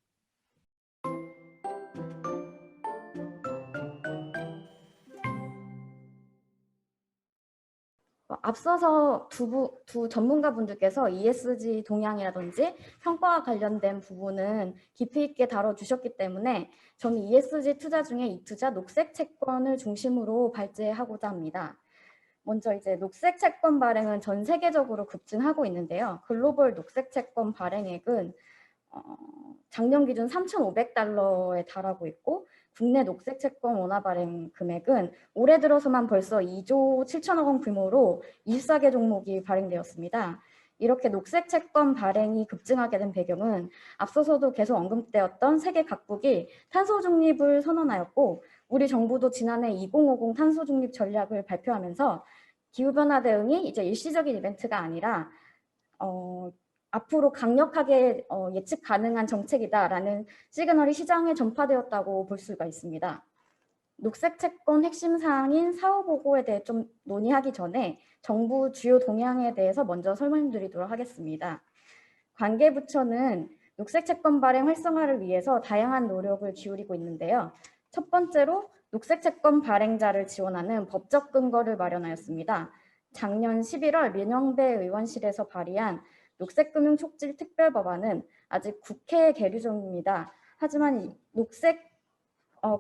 Speaker 7: 앞서서 두 전문가분들께서 ESG 동향이라든지 평가와 관련된 부분은 깊이 있게 다뤄주셨기 때문에 저는 ESG 투자 중에 이 투자 녹색 채권을 중심으로 발제하고자 합니다. 먼저 이제 녹색 채권 발행은 전 세계적으로 급증하고 있는데요. 글로벌 녹색 채권 발행액은 작년 기준 3,500달러에 달하고 있고, 국내 녹색 채권 원화 발행 금액은 올해 들어서만 벌써 2조 7천억 원 규모로 24개 종목이 발행되었습니다. 이렇게 녹색 채권 발행이 급증하게 된 배경은 앞서서도 계속 언급되었던 세계 각국이 탄소 중립을 선언하였고, 우리 정부도 지난해 2050 탄소 중립 전략을 발표하면서 기후변화 대응이 이제 일시적인 이벤트가 아니라 앞으로 강력하게 예측 가능한 정책이다라는 시그널이 시장에 전파되었다고 볼 수가 있습니다. 녹색 채권 핵심 사항인 사후 보고에 대해 좀 논의하기 전에 정부 주요 동향에 대해서 먼저 설명드리도록 하겠습니다. 관계부처는 녹색 채권 발행 활성화를 위해서 다양한 노력을 기울이고 있는데요. 첫 번째로 녹색 채권 발행자를 지원하는 법적 근거를 마련하였습니다. 작년 11월 민영배 의원실에서 발의한 녹색금융 촉진 특별법안은 아직 국회에 계류 중입니다. 하지만 이 녹색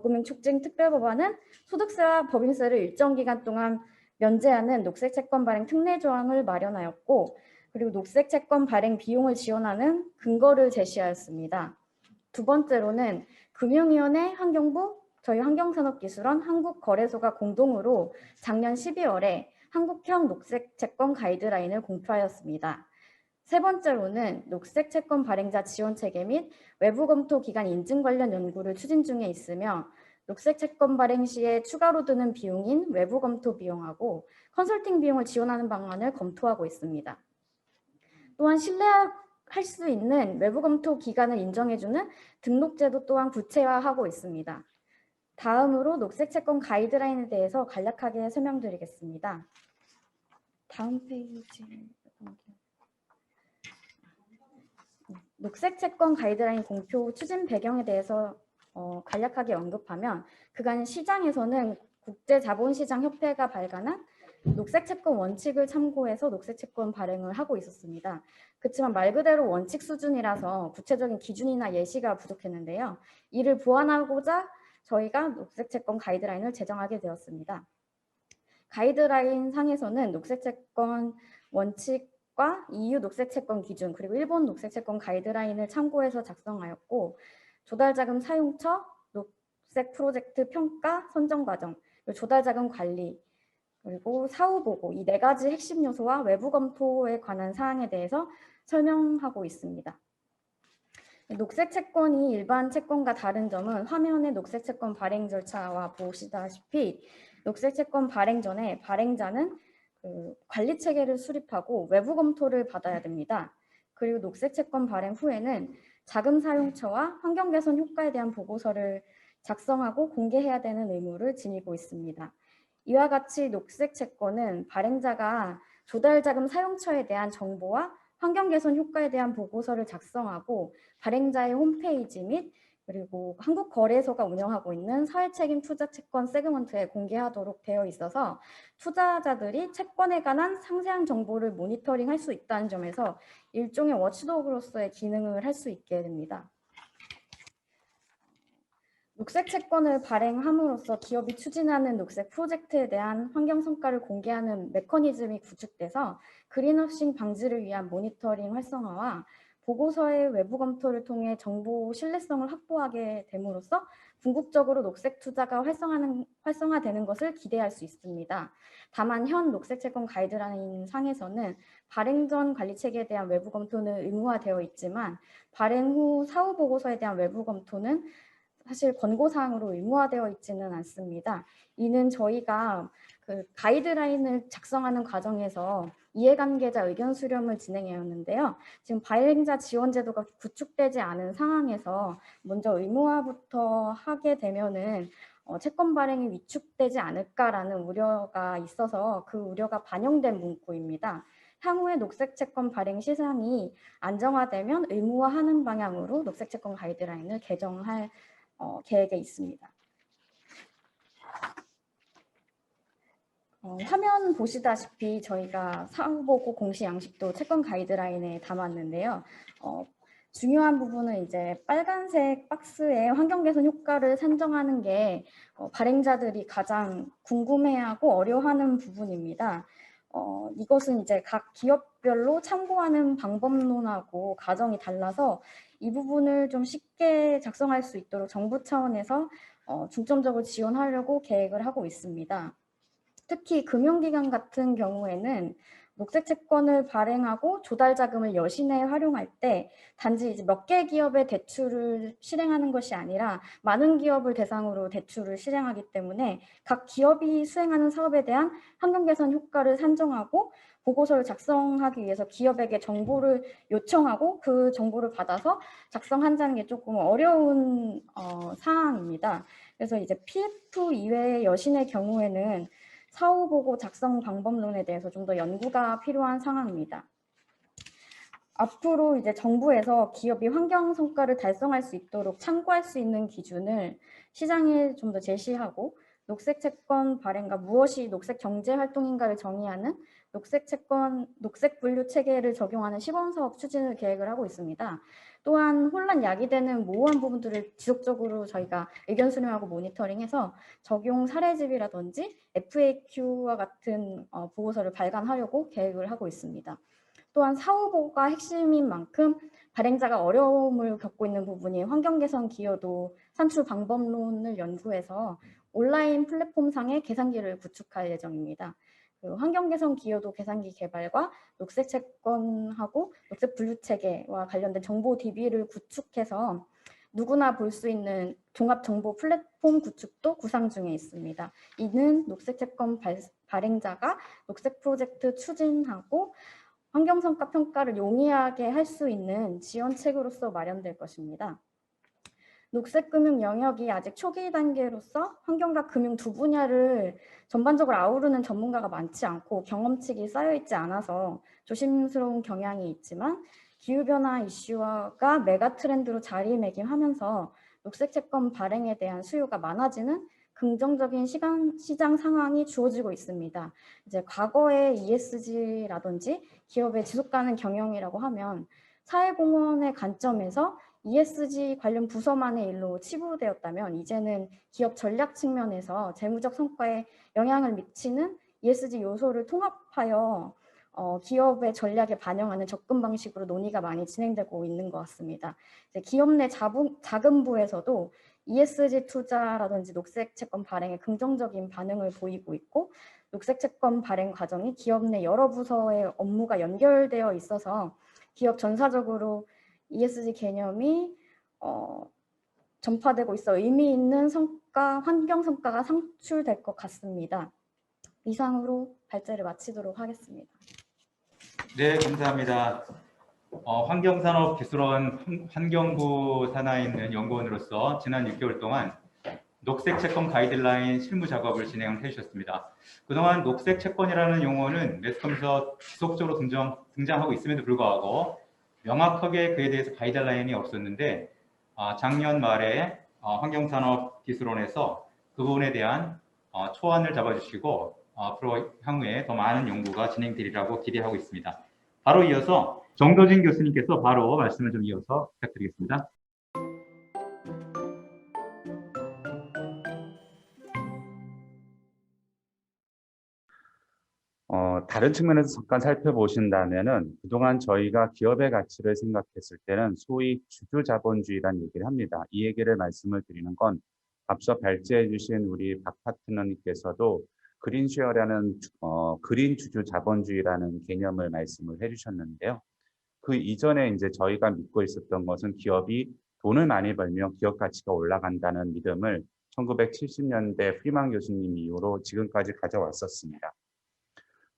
Speaker 7: 금융 촉진 특별법안은 소득세와 법인세를 일정 기간 동안 면제하는 녹색 채권 발행 특례 조항을 마련하였고, 그리고 녹색 채권 발행 비용을 지원하는 근거를 제시하였습니다. 두 번째로는 금융위원회, 환경부, 저희 환경산업기술원, 한국거래소가 공동으로 작년 12월에 한국형 녹색 채권 가이드라인을 공표하였습니다. 세 번째로는 녹색 채권 발행자 지원 체계 및 외부 검토 기관 인증 관련 연구를 추진 중에 있으며, 녹색 채권 발행 시에 추가로 드는 비용인 외부 검토 비용하고 컨설팅 비용을 지원하는 방안을 검토하고 있습니다. 또한 신뢰할 수 있는 외부 검토 기관을 인정해주는 등록제도 또한 구체화하고 있습니다. 다음으로 녹색 채권 가이드라인에 대해서 간략하게 설명드리겠습니다. 다음 페이지. 녹색 채권 가이드라인 공표 추진 배경에 대해서 간략하게 언급하면, 그간 시장에서는 국제자본시장협회가 발간한 녹색 채권 원칙을 참고해서 녹색 채권 발행을 하고 있었습니다. 그렇지만 말 그대로 원칙 수준이라서 구체적인 기준이나 예시가 부족했는데요. 이를 보완하고자 저희가 녹색 채권 가이드라인을 제정하게 되었습니다. 가이드라인 상에서는 녹색 채권 원칙과 EU 녹색 채권 기준, 그리고 일본 녹색 채권 가이드라인을 참고해서 작성하였고, 조달자금 사용처, 녹색 프로젝트 평가 선정 과정, 조달자금 관리, 그리고 사후 보고, 이 네 가지 핵심 요소와 외부 검토에 관한 사항에 대해서 설명하고 있습니다. 녹색 채권이 일반 채권과 다른 점은 화면의 녹색 채권 발행 절차와 보시다시피, 녹색 채권 발행 전에 발행자는 관리 체계를 수립하고 외부 검토를 받아야 됩니다. 그리고 녹색 채권 발행 후에는 자금 사용처와 환경 개선 효과에 대한 보고서를 작성하고 공개해야 되는 의무를 지니고 있습니다. 이와 같이 녹색 채권은 발행자가 조달자금 사용처에 대한 정보와 환경 개선 효과에 대한 보고서를 작성하고 발행자의 홈페이지 및 그리고 한국거래소가 운영하고 있는 사회책임 투자채권 세그먼트에 공개하도록 되어 있어서 투자자들이 채권에 관한 상세한 정보를 모니터링할 수 있다는 점에서 일종의 워치독으로서의 기능을 할 수 있게 됩니다. 녹색 채권을 발행함으로써 기업이 추진하는 녹색 프로젝트에 대한 환경 성과를 공개하는 메커니즘이 구축돼서 그린워싱 방지를 위한 모니터링 활성화와 보고서의 외부 검토를 통해 정보 신뢰성을 확보하게 됨으로써 궁극적으로 녹색 투자가 활성화되는 것을 기대할 수 있습니다. 다만 현 녹색 채권 가이드라인 상에서는 발행 전 관리 체계에 대한 외부 검토는 의무화되어 있지만 발행 후 사후 보고서에 대한 외부 검토는 사실 권고사항으로 의무화되어 있지는 않습니다. 이는 저희가 그 가이드라인을 작성하는 과정에서 이해관계자 의견 수렴을 진행해왔는데요. 지금 발행자 지원 제도가 구축되지 않은 상황에서 먼저 의무화부터 하게 되면은 채권 발행이 위축되지 않을까라는 우려가 있어서 그 우려가 반영된 문구입니다. 향후에 녹색 채권 발행 시장이 안정화되면 의무화하는 방향으로 녹색 채권 가이드라인을 개정할 계획에 있습니다. 화면 보시다시피 저희가 사후보고 공시 양식도 채권 가이드라인에 담았는데요. 중요한 부분은 이제 빨간색 박스에 환경 개선 효과를 산정하는 게 발행자들이 가장 궁금해하고 어려워하는 부분입니다. 이것은 이제 각 기업별로 참고하는 방법론하고 과정이 달라서 이 부분을 좀 쉽게 작성할 수 있도록 정부 차원에서 중점적으로 지원하려고 계획을 하고 있습니다. 특히 금융기관 같은 경우에는 녹색 채권을 발행하고 조달 자금을 여신에 활용할 때 단지 이제 몇 개 기업의 대출을 실행하는 것이 아니라 많은 기업을 대상으로 대출을 실행하기 때문에 각 기업이 수행하는 사업에 대한 환경 개선 효과를 산정하고 보고서를 작성하기 위해서 기업에게 정보를 요청하고 그 정보를 받아서 작성한다는 게 조금 어려운 사항입니다. 그래서 이제 PF 이외의 여신의 경우에는 사후 보고 작성 방법론에 대해서 좀 더 연구가 필요한 상황입니다. 앞으로 이제 정부에서 기업이 환경 성과를 달성할 수 있도록 참고할 수 있는 기준을 시장에 좀 더 제시하고 녹색 채권 발행과 무엇이 녹색 경제 활동인가를 정의하는 녹색 채권, 녹색 분류 체계를 적용하는 시범사업 추진을 계획을 하고 있습니다. 또한 혼란 야기되는 모호한 부분들을 지속적으로 저희가 의견 수렴하고 모니터링해서 적용 사례집이라든지 FAQ와 같은 보고서를 발간하려고 계획을 하고 있습니다. 또한 사후 보고가 핵심인 만큼 발행자가 어려움을 겪고 있는 부분이 환경 개선 기여도 산출 방법론을 연구해서 온라인 플랫폼상의 계산기를 구축할 예정입니다. 환경 개선 기여도 계산기 개발과 녹색 채권하고 녹색 분류 체계와 관련된 정보 DB를 구축해서 누구나 볼 수 있는 종합 정보 플랫폼 구축도 구상 중에 있습니다. 이는 녹색 채권 발행자가 녹색 프로젝트 추진하고 환경 성과 평가를 용이하게 할 수 있는 지원책으로서 마련될 것입니다. 녹색 금융 영역이 아직 초기 단계로서 환경과 금융 두 분야를 전반적으로 아우르는 전문가가 많지 않고 경험칙이 쌓여있지 않아서 조심스러운 경향이 있지만 기후변화 이슈가 메가 트렌드로 자리매김하면서 녹색 채권 발행에 대한 수요가 많아지는 긍정적인 시장 상황이 주어지고 있습니다. 이제 과거의 ESG라든지 기업의 지속 가능 경영이라고 하면 사회공헌의 관점에서 ESG 관련 부서만의 일로 치부되었다면 이제는 기업 전략 측면에서 재무적 성과에 영향을 미치는 ESG 요소를 통합하여 기업의 전략에 반영하는 접근 방식으로 논의가 많이 진행되고 있는 것 같습니다. 이제 기업 내 자금부에서도 ESG 투자라든지 녹색 채권 발행에 긍정적인 반응을 보이고 있고 녹색 채권 발행 과정이 기업 내 여러 부서의 업무가 연결되어 있어서 기업 전사적으로 ESG 개념이 전파되고 있어 의미 있는 성과, 환경 성과가 상출될 것 같습니다. 이상으로 발제를 마치도록 하겠습니다.
Speaker 5: 네, 감사합니다. 환경산업기술원 환경부 산하에 있는 연구원으로서 지난 6개월 동안 녹색 채권 가이드라인 실무 작업을 진행해 주셨습니다. 그동안 녹색 채권이라는 용어는 매스컴에서 지속적으로 등장하고 있음에도 불구하고 명확하게 그에 대해서 가이드라인이 없었는데 작년 말에 환경산업기술원에서 그 부분에 대한 초안을 잡아주시고 앞으로 향후에 더 많은 연구가 진행되리라고 기대하고 있습니다. 바로 이어서 정도진 교수님께서 바로 말씀을 좀 이어서 부탁드리겠습니다.
Speaker 8: 다른 측면에서 잠깐 살펴보신다면은 그동안 저희가 기업의 가치를 생각했을 때는 소위 주주자본주의라는 얘기를 합니다. 이 얘기를 말씀을 드리는 건 앞서 발제해 주신 우리 박 파트너님께서도 그린쉐어라는 그린 주주자본주의라는 개념을 말씀을 해주셨는데요. 그 이전에 이제 저희가 믿고 있었던 것은 기업이 돈을 많이 벌면 기업 가치가 올라간다는 믿음을 1970년대 프리만 교수님 이후로 지금까지 가져왔었습니다.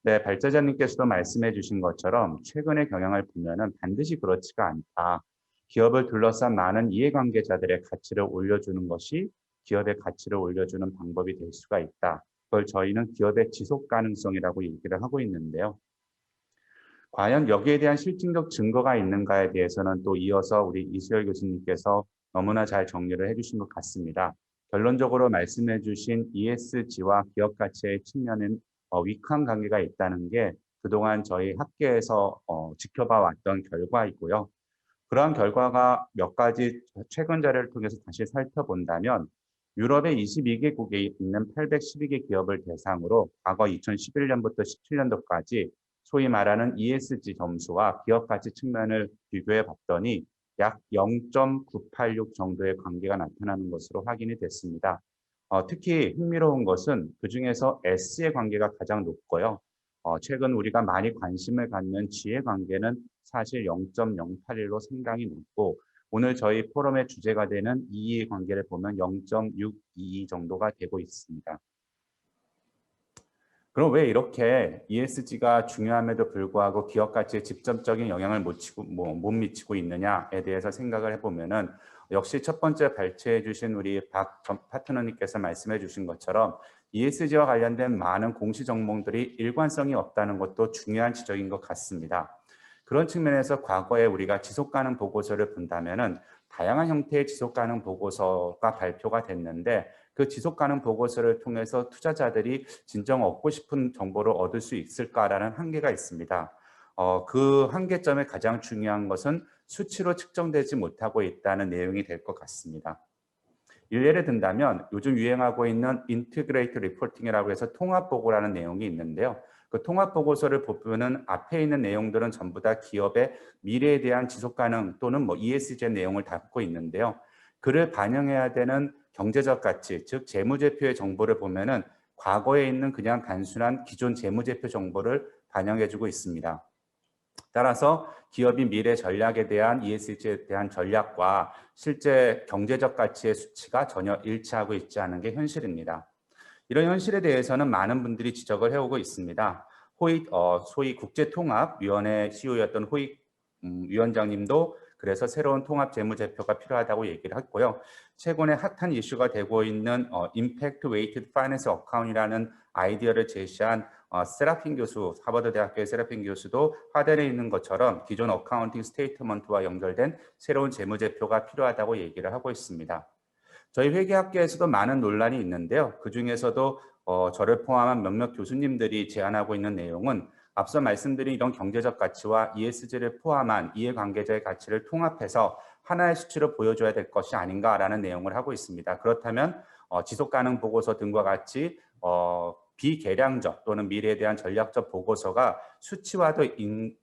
Speaker 8: 네, 발제자님께서도 말씀해 주신 것처럼 최근의 경향을 보면은 반드시 그렇지가 않다. 기업을 둘러싼 많은 이해관계자들의 가치를 올려주는 것이 기업의 가치를 올려주는 방법이 될 수가 있다. 그걸 저희는 기업의 지속 가능성이라고 얘기를 하고 있는데요. 과연 여기에 대한 실증적 증거가 있는가에 대해서는 또 이어서 우리 이수열 교수님께서 너무나 잘 정리를 해주신 것 같습니다. 결론적으로 말씀해 주신 ESG와 기업 가치의 측면은 위크한 관계가 있다는 게 그동안 저희 학계에서 지켜봐 왔던 결과이고요. 그러한 결과가 몇 가지 최근 자료를 통해서 다시 살펴본다면 유럽의 22개국에 있는 812개 기업을 대상으로 과거 2011년부터 17년도까지 소위 말하는 ESG 점수와 기업 가치 측면을 비교해 봤더니 약 0.986 정도의 관계가 나타나는 것으로 확인이 됐습니다. 특히 흥미로운 것은 그중에서 S의 관계가 가장 높고요. 최근 우리가 많이 관심을 갖는 G의 관계는 사실 0.081로 상당히 높고 오늘 저희 포럼의 주제가 되는 E의 관계를 보면 0.622 정도가 되고 있습니다. 그럼 왜 이렇게 ESG가 중요함에도 불구하고 기업 가치에 직접적인 영향을 못 미치고 있느냐에 대해서 생각을 해보면은 역시 첫 번째 발췌해 주신 우리 박 파트너님께서 말씀해 주신 것처럼 ESG와 관련된 많은 공시 정보들이 일관성이 없다는 것도 중요한 지적인 것 같습니다. 그런 측면에서 과거에 우리가 지속가능 보고서를 본다면은 다양한 형태의 지속가능 보고서가 발표가 됐는데 그 지속가능 보고서를 통해서 투자자들이 진정 얻고 싶은 정보를 얻을 수 있을까라는 한계가 있습니다. 그 한계점에 가장 중요한 것은 수치로 측정되지 못하고 있다는 내용이 될 것 같습니다. 예를 든다면 요즘 유행하고 있는 인티그레이트 리포팅이라고 해서 통합보고라는 내용이 있는데요. 그 통합보고서를 보면은 앞에 있는 내용들은 전부 다 기업의 미래에 대한 지속가능 또는 ESG 내용을 담고 있는데요. 그를 반영해야 되는 경제적 가치, 즉 재무제표의 정보를 보면은 과거에 있는 그냥 단순한 기존 재무제표 정보를 반영해주고 있습니다. 따라서 기업이 미래 전략에 대한 ESG에 대한 전략과 실제 경제적 가치의 수치가 전혀 일치하고 있지 않은 게 현실입니다. 이런 현실에 대해서는 많은 분들이 지적을 해오고 있습니다. 소위 국제통합위원회 CEO였던 호익 위원장님도 그래서 새로운 통합 재무제표가 필요하다고 얘기를 했고요. 최근에 핫한 이슈가 되고 있는 Impact Weighted Finance Account이라는 아이디어를 제시한 세라핀 교수, 하버드 대학교의 세라핀 교수도 화면에 있는 것처럼 기존 어카운팅 스테이트먼트와 연결된 새로운 재무제표가 필요하다고 얘기를 하고 있습니다. 저희 회계학계에서도 많은 논란이 있는데요. 그 중에서도 저를 포함한 몇몇 교수님들이 제안하고 있는 내용은 앞서 말씀드린 이런 경제적 가치와 ESG를 포함한 이해관계자의 가치를 통합해서 하나의 수치로 보여줘야 될 것이 아닌가라는 내용을 하고 있습니다. 그렇다면 지속가능 보고서 등과 같이 비계량적 또는 미래에 대한 전략적 보고서가 수치와도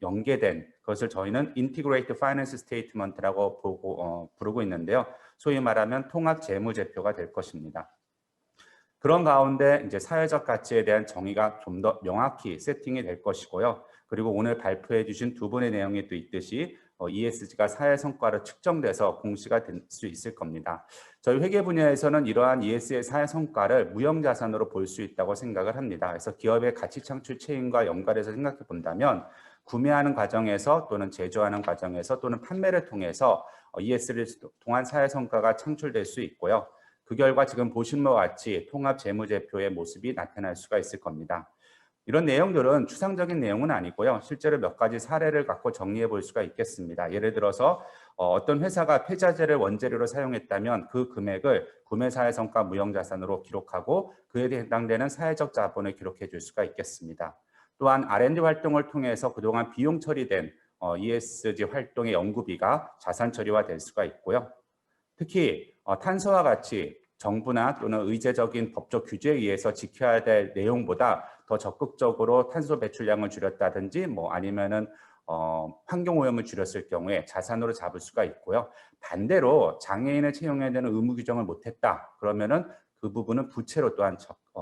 Speaker 8: 연계된 것을 저희는 Integrated Finance Statement라고 부르고 있는데요. 소위 말하면 통합 재무제표가 될 것입니다. 그런 가운데 이제 사회적 가치에 대한 정의가 좀 더 명확히 세팅이 될 것이고요. 그리고 오늘 발표해 주신 두 분의 내용이 또 있듯이 ESG가 사회 성과로 측정돼서 공시가 될 수 있을 겁니다. 저희 회계 분야에서는 이러한 ESG의 사회 성과를 무형자산으로 볼 수 있다고 생각을 합니다. 그래서 기업의 가치 창출 체인과 연관해서 생각해 본다면 구매하는 과정에서 또는 제조하는 과정에서 또는 판매를 통해서 ESG를 통한 사회 성과가 창출될 수 있고요. 그 결과 지금 보신 바와 같이 통합재무제표의 모습이 나타날 수가 있을 겁니다. 이런 내용들은 추상적인 내용은 아니고요. 실제로 몇 가지 사례를 갖고 정리해 볼 수가 있겠습니다. 예를 들어서 어떤 회사가 폐자재를 원재료로 사용했다면 그 금액을 구매사회성과 무형자산으로 기록하고 그에 해당되는 사회적 자본을 기록해 줄 수가 있겠습니다. 또한 R&D 활동을 통해서 그동안 비용 처리된 ESG 활동의 연구비가 자산 처리화될 수가 있고요. 특히 탄소와 같이 정부나 또는 의제적인 법적 규제에 의해서 지켜야 될 내용보다 더 적극적으로 탄소 배출량을 줄였다든지 아니면은 환경 오염을 줄였을 경우에 자산으로 잡을 수가 있고요. 반대로 장애인을 채용해야 되는 의무 규정을 못했다. 그러면은 그 부분은 부채로 또한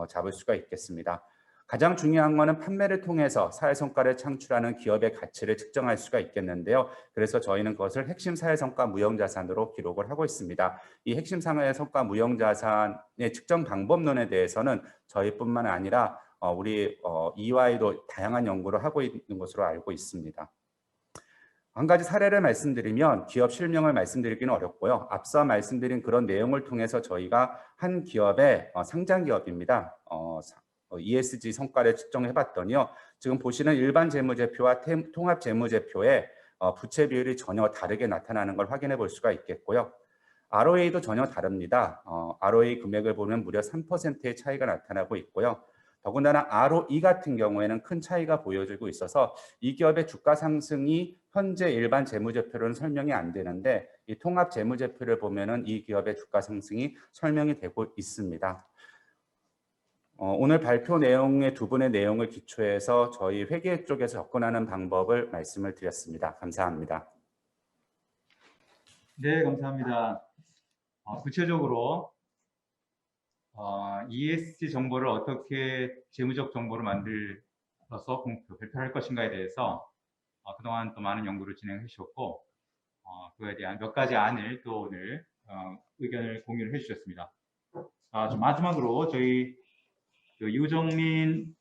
Speaker 8: 잡을 수가 있겠습니다. 가장 중요한 것은 판매를 통해서 사회성과를 창출하는 기업의 가치를 측정할 수가 있겠는데요. 그래서 저희는 그것을 핵심 사회성과 무형자산으로 기록을 하고 있습니다. 이 핵심 사회성과 무형자산의 측정 방법론에 대해서는 저희뿐만 아니라 우리 EY도 다양한 연구를 하고 있는 것으로 알고 있습니다. 한 가지 사례를 말씀드리면 기업 실명을 말씀드리기는 어렵고요. 앞서 말씀드린 그런 내용을 통해서 저희가 한 기업의 상장 기업입니다. ESG 성과를 측정해 봤더니요. 지금 보시는 일반 재무제표와 통합 재무제표의 부채 비율이 전혀 다르게 나타나는 걸 확인해 볼 수가 있겠고요. ROA도 전혀 다릅니다. ROA 금액을 보면 무려 3%의 차이가 나타나고 있고요. 더군다나 ROE 같은 경우에는 큰 차이가 보여지고 있어서 이 기업의 주가 상승이 현재 일반 재무제표로는 설명이 안 되는데 이 통합 재무제표를 보면은 이 기업의 주가 상승이 설명이 되고 있습니다. 오늘 발표 내용의 두 분의 내용을 기초해서 저희 회계 쪽에서 접근하는 방법을 말씀을 드렸습니다. 감사합니다.
Speaker 5: 네, 감사합니다. 구체적으로 ESG 정보를 어떻게 재무적 정보로 만들어서 발표할 것인가에 대해서 그동안 또 많은 연구를 진행해 주셨고 그에 대한 몇 가지 안을 또 오늘 의견을 공유를 해주셨습니다. 좀 마지막으로 저희 유정민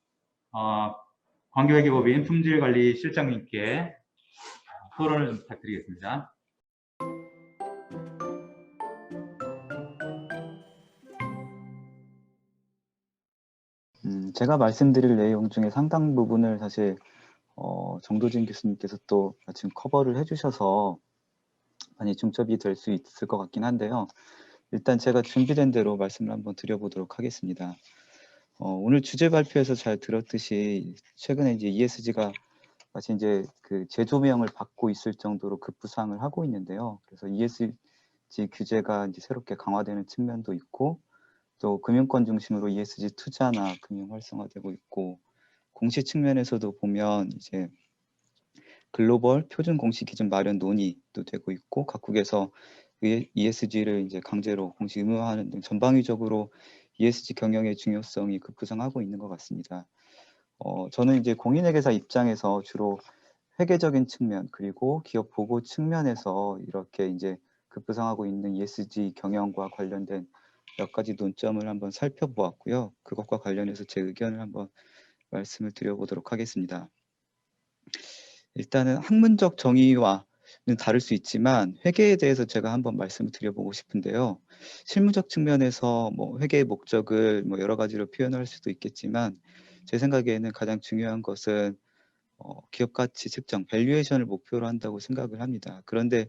Speaker 5: 관계회계법인 품질관리실장님께 토론을 부탁드리겠습니다.
Speaker 9: 제가 말씀드릴 내용 중에 상당 부분을 사실 정도진 교수님께서 또 마침 커버를 해주셔서 많이 중첩이 될 수 있을 것 같긴 한데요. 일단 제가 준비된 대로 말씀을 한번 드려보도록 하겠습니다. 오늘 주제 발표에서 잘 들었듯이 최근에 이제 ESG가 마치 이제 그 재조명을 받고 있을 정도로 급부상을 하고 있는데요. 그래서 ESG 규제가 이제 새롭게 강화되는 측면도 있고 또 금융권 중심으로 ESG 투자나 금융 활성화되고 있고 공시 측면에서도 보면 이제 글로벌 표준 공시 기준 마련 논의도 되고 있고 각국에서 ESG를 이제 강제로 공시 의무화하는 등 전방위적으로 ESG 경영의 중요성이 급부상하고 있는 것 같습니다. 저는 이제 공인회계사 입장에서 주로 회계적인 측면 그리고 기업 보고 측면에서 이렇게 이제 급부상하고 있는 ESG 경영과 관련된 몇 가지 논점을 한번 살펴보았고요. 그것과 관련해서 제 의견을 한번 말씀을 드려보도록 하겠습니다. 일단은 학문적 정의와는 다를 수 있지만 회계에 대해서 제가 한번 말씀을 드려보고 싶은데요. 실무적 측면에서 회계의 목적을 여러 가지로 표현할 수도 있겠지만 제 생각에는 가장 중요한 것은 기업 가치 측정, 밸류에이션을 목표로 한다고 생각을 합니다. 그런데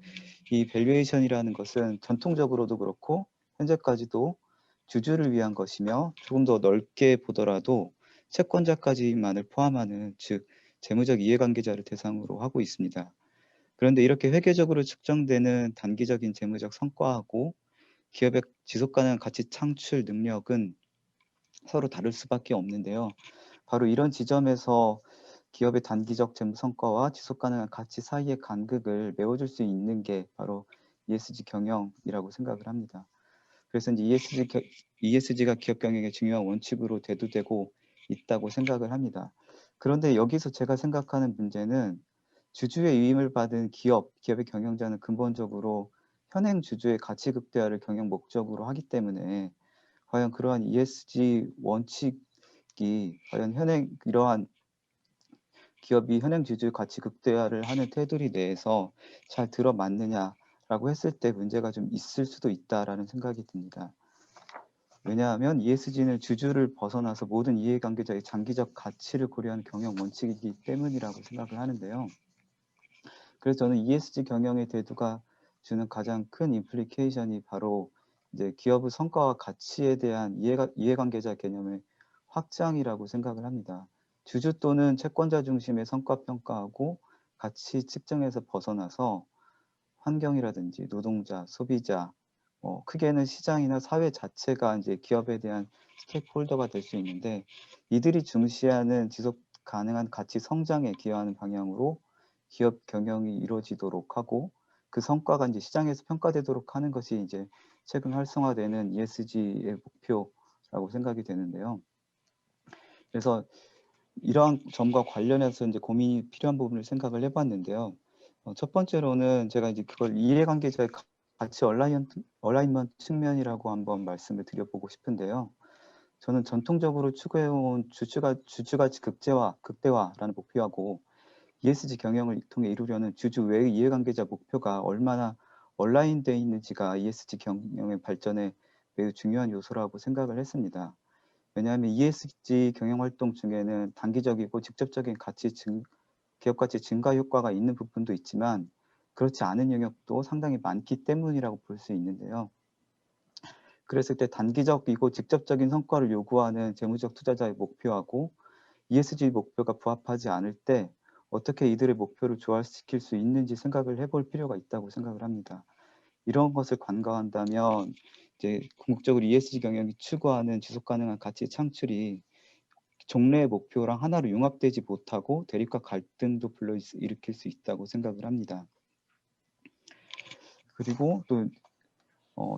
Speaker 9: 이 밸류에이션이라는 것은 전통적으로도 그렇고 현재까지도 주주를 위한 것이며 조금 더 넓게 보더라도 채권자까지만을 포함하는 즉 재무적 이해관계자를 대상으로 하고 있습니다. 그런데 이렇게 회계적으로 측정되는 단기적인 재무적 성과하고 기업의 지속가능한 가치 창출 능력은 서로 다를 수밖에 없는데요. 바로 이런 지점에서 기업의 단기적 재무 성과와 지속가능한 가치 사이의 간극을 메워줄 수 있는 게 바로 ESG 경영이라고 생각을 합니다. 그래서 이제 ESG가 기업 경영의 중요한 원칙으로 대두되고 있다고 생각을 합니다. 그런데 여기서 제가 생각하는 문제는 주주의 위임을 받은 기업의 경영자는 근본적으로 현행 주주의 가치 극대화를 경영 목적으로 하기 때문에 과연 그러한 ESG 원칙이 과연 이러한 기업이 현행 주주의 가치 극대화를 하는 테두리 내에서 잘 들어맞느냐라고 했을 때 문제가 좀 있을 수도 있다라는 생각이 듭니다. 왜냐하면 ESG는 주주를 벗어나서 모든 이해관계자의 장기적 가치를 고려하는 경영 원칙이기 때문이라고 생각을 하는데요. 그래서 저는 ESG 경영의 대두가 주는 가장 큰 임플리케이션이 바로 이제 기업의 성과와 가치에 대한 이해관계자 개념의 확장이라고 생각을 합니다. 주주 또는 채권자 중심의 성과 평가하고 가치 측정에서 벗어나서 환경이라든지 노동자, 소비자, 크게는 시장이나 사회 자체가 이제 기업에 대한 스테이크홀더가 될 수 있는데 이들이 중시하는 지속 가능한 가치 성장에 기여하는 방향으로 기업 경영이 이루어지도록 하고 그 성과가 이제 시장에서 평가되도록 하는 것이 이제 최근 활성화되는 ESG의 목표라고 생각이 되는데요. 그래서 이러한 점과 관련해서 이제 고민이 필요한 부분을 생각을 해봤는데요. 첫 번째로는 제가 이제 그걸 이해관계자의 가치 얼라인먼트 측면이라고 한번 말씀을 드려보고 싶은데요. 저는 전통적으로 추구해온 주주가치 극대화라는 목표하고 ESG 경영을 통해 이루려는 주주 외의 이해관계자 목표가 얼마나 얼라인되어 있는지가 ESG 경영의 발전에 매우 중요한 요소라고 생각을 했습니다. 왜냐하면 ESG 경영 활동 중에는 단기적이고 직접적인 기업 가치 증가 효과가 있는 부분도 있지만 그렇지 않은 영역도 상당히 많기 때문이라고 볼 수 있는데요. 그랬을 때 단기적이고 직접적인 성과를 요구하는 재무적 투자자의 목표하고 ESG 목표가 부합하지 않을 때 어떻게 이들의 목표를 조화시킬 수 있는지 생각을 해볼 필요가 있다고 생각을 합니다. 이런 것을 관가한다면 이제 궁극적으로 ESG 경영이 추구하는 지속 가능한 가치 창출이 종래의 목표랑 하나로 융합되지 못하고 대립과 갈등도 불러일으킬 수 있다고 생각을 합니다. 그리고 또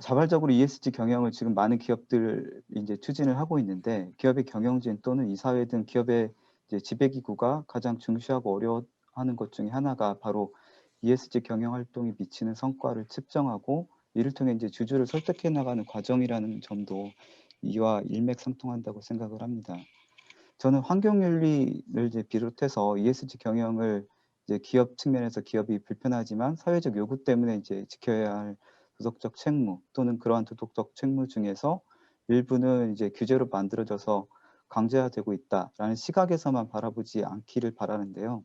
Speaker 9: 자발적으로 ESG 경영을 지금 많은 기업들 이제 추진을 하고 있는데 기업의 경영진 또는 이사회 등 기업의 이제 지배기구가 가장 중시하고 어려워하는 것 중에 하나가 바로 ESG 경영 활동이 미치는 성과를 측정하고 이를 통해 이제 주주를 설득해 나가는 과정이라는 점도 이와 일맥상통한다고 생각을 합니다. 저는 환경윤리를 이제 비롯해서 ESG 경영을 이제 기업 측면에서 기업이 불편하지만 사회적 요구 때문에 이제 지켜야 할 도덕적 책무 또는 그러한 도덕적 책무 중에서 일부는 이제 규제로 만들어져서 강제화되고 있다라는 시각에서만 바라보지 않기를 바라는데요.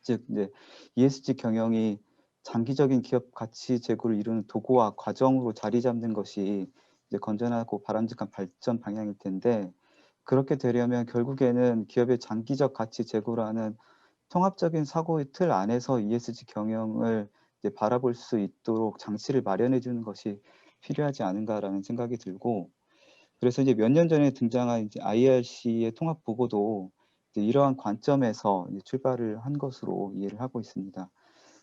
Speaker 9: 즉 이제 ESG 경영이 장기적인 기업 가치 제고를 이루는 도구와 과정으로 자리 잡는 것이 이제 건전하고 바람직한 발전 방향일 텐데 그렇게 되려면 결국에는 기업의 장기적 가치 제고라는 통합적인 사고의 틀 안에서 ESG 경영을 이제 바라볼 수 있도록 장치를 마련해 주는 것이 필요하지 않은가라는 생각이 들고 그래서 이제 몇 년 전에 등장한 이제 IRC의 통합 보고도 이제 이러한 관점에서 이제 출발을 한 것으로 이해를 하고 있습니다.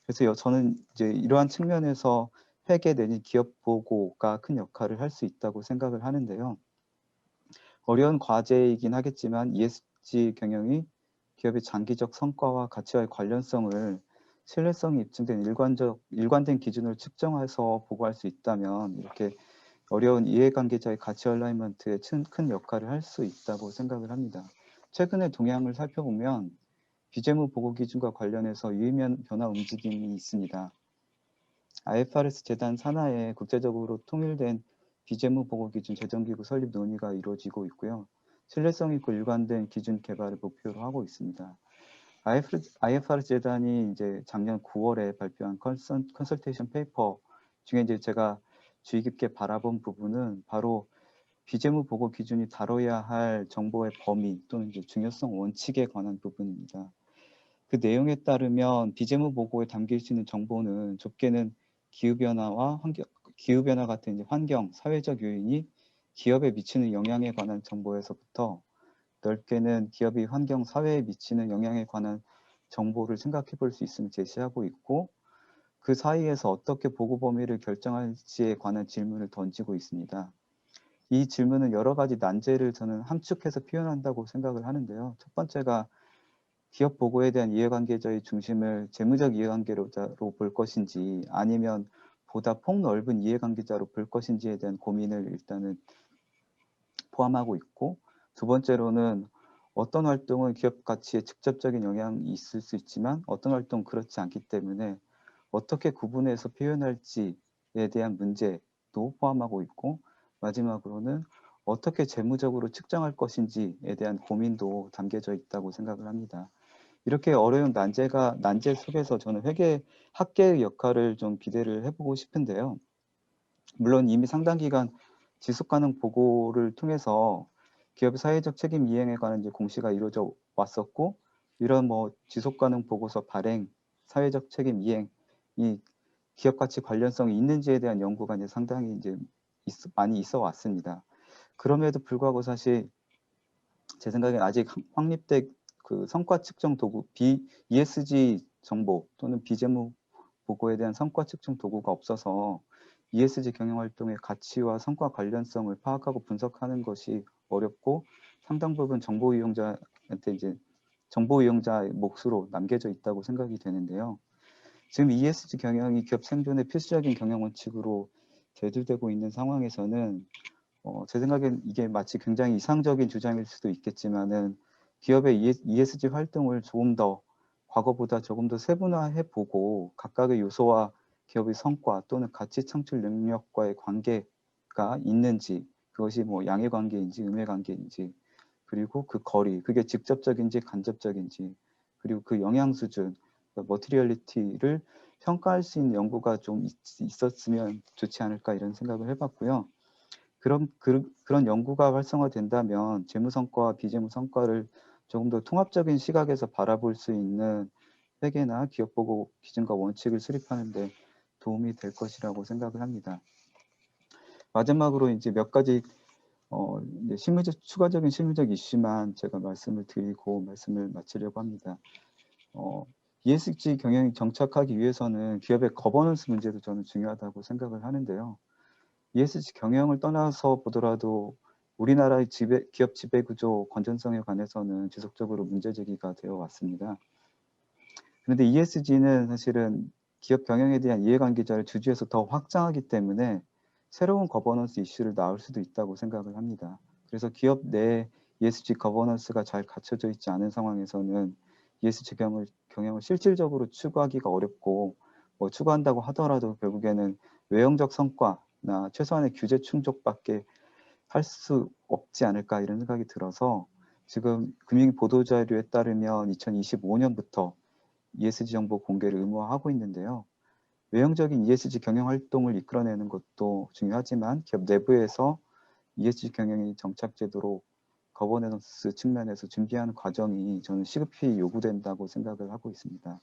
Speaker 9: 그래서 저는 이제 이러한 측면에서 회계 내지 기업 보고가 큰 역할을 할 수 있다고 생각을 하는데요. 어려운 과제이긴 하겠지만 ESG 경영이 기업의 장기적 성과와 가치와의 관련성을 신뢰성이 입증된 일관된 기준으로 측정해서 보고할 수 있다면 이렇게 어려운 이해관계자의 가치 얼라이먼트에 큰 역할을 할 수 있다고 생각을 합니다. 최근의 동향을 살펴보면 비재무 보고 기준과 관련해서 유의미한 변화 움직임이 있습니다. IFRS 재단 산하에 국제적으로 통일된 비재무 보고 기준 재정기구 설립 논의가 이루어지고 있고요. 신뢰성 있고 일관된 기준 개발을 목표로 하고 있습니다. IFRS 재단이 이제 작년 9월에 발표한 컨설테이션 페이퍼 중에 이제 제가 주의 깊게 바라본 부분은 바로 비재무 보고 기준이 다뤄야 할 정보의 범위 또는 이제 중요성 원칙에 관한 부분입니다. 그 내용에 따르면 비재무 보고에 담길 수 있는 정보는 좁게는 기후변화 같은 이제 환경, 사회적 요인이 기업에 미치는 영향에 관한 정보에서부터 넓게는 기업이 환경, 사회에 미치는 영향에 관한 정보를 생각해 볼 수 있음을 제시하고 있고 그 사이에서 어떻게 보고 범위를 결정할지에 관한 질문을 던지고 있습니다. 이 질문은 여러 가지 난제를 저는 함축해서 표현한다고 생각을 하는데요. 첫 번째가 기업 보고에 대한 이해관계자의 중심을 재무적 이해관계로 볼 것인지 아니면 보다 폭넓은 이해관계자로 볼 것인지에 대한 고민을 일단은 포함하고 있고 두 번째로는 어떤 활동은 기업 가치에 직접적인 영향이 있을 수 있지만 어떤 활동은 그렇지 않기 때문에 어떻게 구분해서 표현할지에 대한 문제도 포함하고 있고 마지막으로는 어떻게 재무적으로 측정할 것인지에 대한 고민도 담겨져 있다고 생각을 합니다. 이렇게 어려운 난제 속에서 저는 학계의 역할을 좀 기대를 해보고 싶은데요. 물론 이미 상당 기간 지속가능 보고를 통해서 기업의 사회적 책임 이행에 관한 이제 공시가 이루어져 왔었고, 이런 뭐 지속가능 보고서 발행, 사회적 책임 이행이 기업 가치 관련성이 있는지에 대한 연구가 이제 상당히 이제 많이 있어 왔습니다. 그럼에도 불구하고 사실 제 생각엔 아직 확립된 그 성과 측정 도구, ESG 정보 또는 비재무 보고에 대한 성과 측정 도구가 없어서 ESG 경영 활동의 가치와 성과 관련성을 파악하고 분석하는 것이 어렵고, 상당 부분 정보 이용자한테 이제 정보 이용자의 몫으로 남겨져 있다고 생각이 되는데요. 지금 ESG 경영이 기업 생존의 필수적인 경영 원칙으로 대두되고 있는 상황에서는 제 생각엔 이게 마치 굉장히 이상적인 주장일 수도 있겠지만은 기업의 ESG 활동을 조금 더 과거보다 조금 더 세분화해 보고 각각의 요소와 기업의 성과 또는 가치 창출 능력과의 관계가 있는지, 그것이 뭐 양의 관계인지 음의 관계인지, 그리고 그 거리, 그게 직접적인지 간접적인지, 그리고 그 영향 수준, 머티리얼리티를 평가할 수 있는 연구가 좀 있었으면 좋지 않을까 이런 생각을 해봤고요. 그런 연구가 활성화된다면 재무 성과와 비재무 성과를 조금 더 통합적인 시각에서 바라볼 수 있는 회계나 기업 보고 기준과 원칙을 수립하는 데 도움이 될 것이라고 생각을 합니다. 마지막으로 이제 몇 가지 이제 추가적인 실무적 이슈만 제가 말씀을 드리고 말씀을 마치려고 합니다. ESG 경영이 정착하기 위해서는 기업의 거버넌스 문제도 저는 중요하다고 생각을 하는데요. ESG 경영을 떠나서 보더라도 우리나라의 기업 지배구조 건전성에 관해서는 지속적으로 문제 제기가 되어 왔습니다. 그런데 ESG는 사실은 기업 경영에 대한 이해관계자를 주주에서 더 확장하기 때문에 새로운 거버넌스 이슈를 낳을 수도 있다고 생각을 합니다. 그래서 기업 내 ESG 거버넌스가 잘 갖춰져 있지 않은 상황에서는 ESG 경영을 실질적으로 추구하기가 어렵고, 뭐 추구한다고 하더라도 결국에는 외형적 성과나 최소한의 규제 충족밖에 할 수 없지 않을까 이런 생각이 들어서, 지금 금융 보도자료에 따르면 2025년부터 ESG 정보 공개를 의무화하고 있는데요. 외형적인 ESG 경영 활동을 이끌어내는 것도 중요하지만 기업 내부에서 ESG 경영이 정착되도록 거버넌스 측면에서 준비하는 과정이 저는 시급히 요구된다고 생각을 하고 있습니다.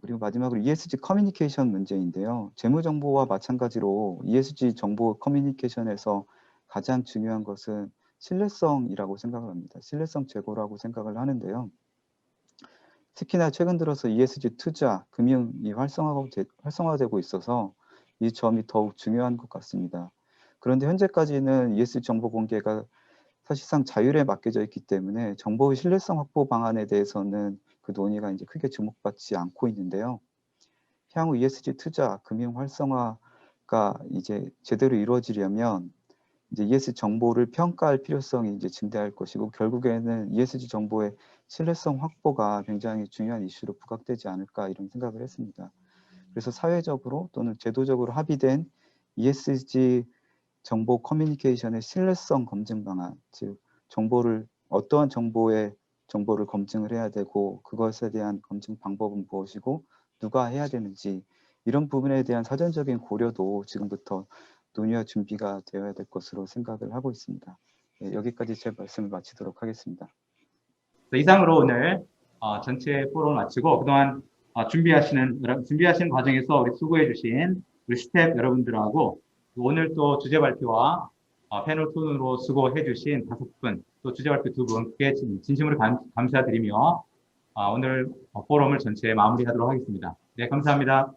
Speaker 9: 그리고 마지막으로 ESG 커뮤니케이션 문제인데요. 재무정보와 마찬가지로 ESG 정보 커뮤니케이션에서 가장 중요한 것은 신뢰성이라고 생각을 합니다. 신뢰성 제고라고 생각을 하는데요. 특히나 최근 들어서 ESG 투자, 금융이 활성화되고 있어서 이 점이 더욱 중요한 것 같습니다. 그런데 현재까지는 ESG 정보 공개가 사실상 자율에 맡겨져 있기 때문에 정보의 신뢰성 확보 방안에 대해서는 그 논의가 이제 크게 주목받지 않고 있는데요. 향후 ESG 투자, 금융 활성화가 이제 제대로 이루어지려면 이제 ESG 정보를 평가할 필요성이 이제 증대할 것이고, 결국에는 ESG 정보의 신뢰성 확보가 굉장히 중요한 이슈로 부각되지 않을까 이런 생각을 했습니다. 그래서 사회적으로 또는 제도적으로 합의된 ESG 정보 커뮤니케이션의 신뢰성 검증 방안, 즉 어떠한 정보를 검증을 해야 되고 그것에 대한 검증 방법은 무엇이고 누가 해야 되는지, 이런 부분에 대한 사전적인 고려도 지금부터 논의와 준비가 되어야 될 것으로 생각을 하고 있습니다. 네, 여기까지 제 말씀을 마치도록 하겠습니다.
Speaker 5: 이상으로 오늘 전체 포럼을 마치고 그동안 준비하시는 과정에서 우리 수고해 주신 우리 스태프 여러분들하고, 오늘 또 주제 발표와 패널 토론으로 수고해 주신 5분, 또 주제 발표 2분께 진심으로 감사드리며 오늘 포럼을 전체 마무리하도록 하겠습니다. 네, 감사합니다.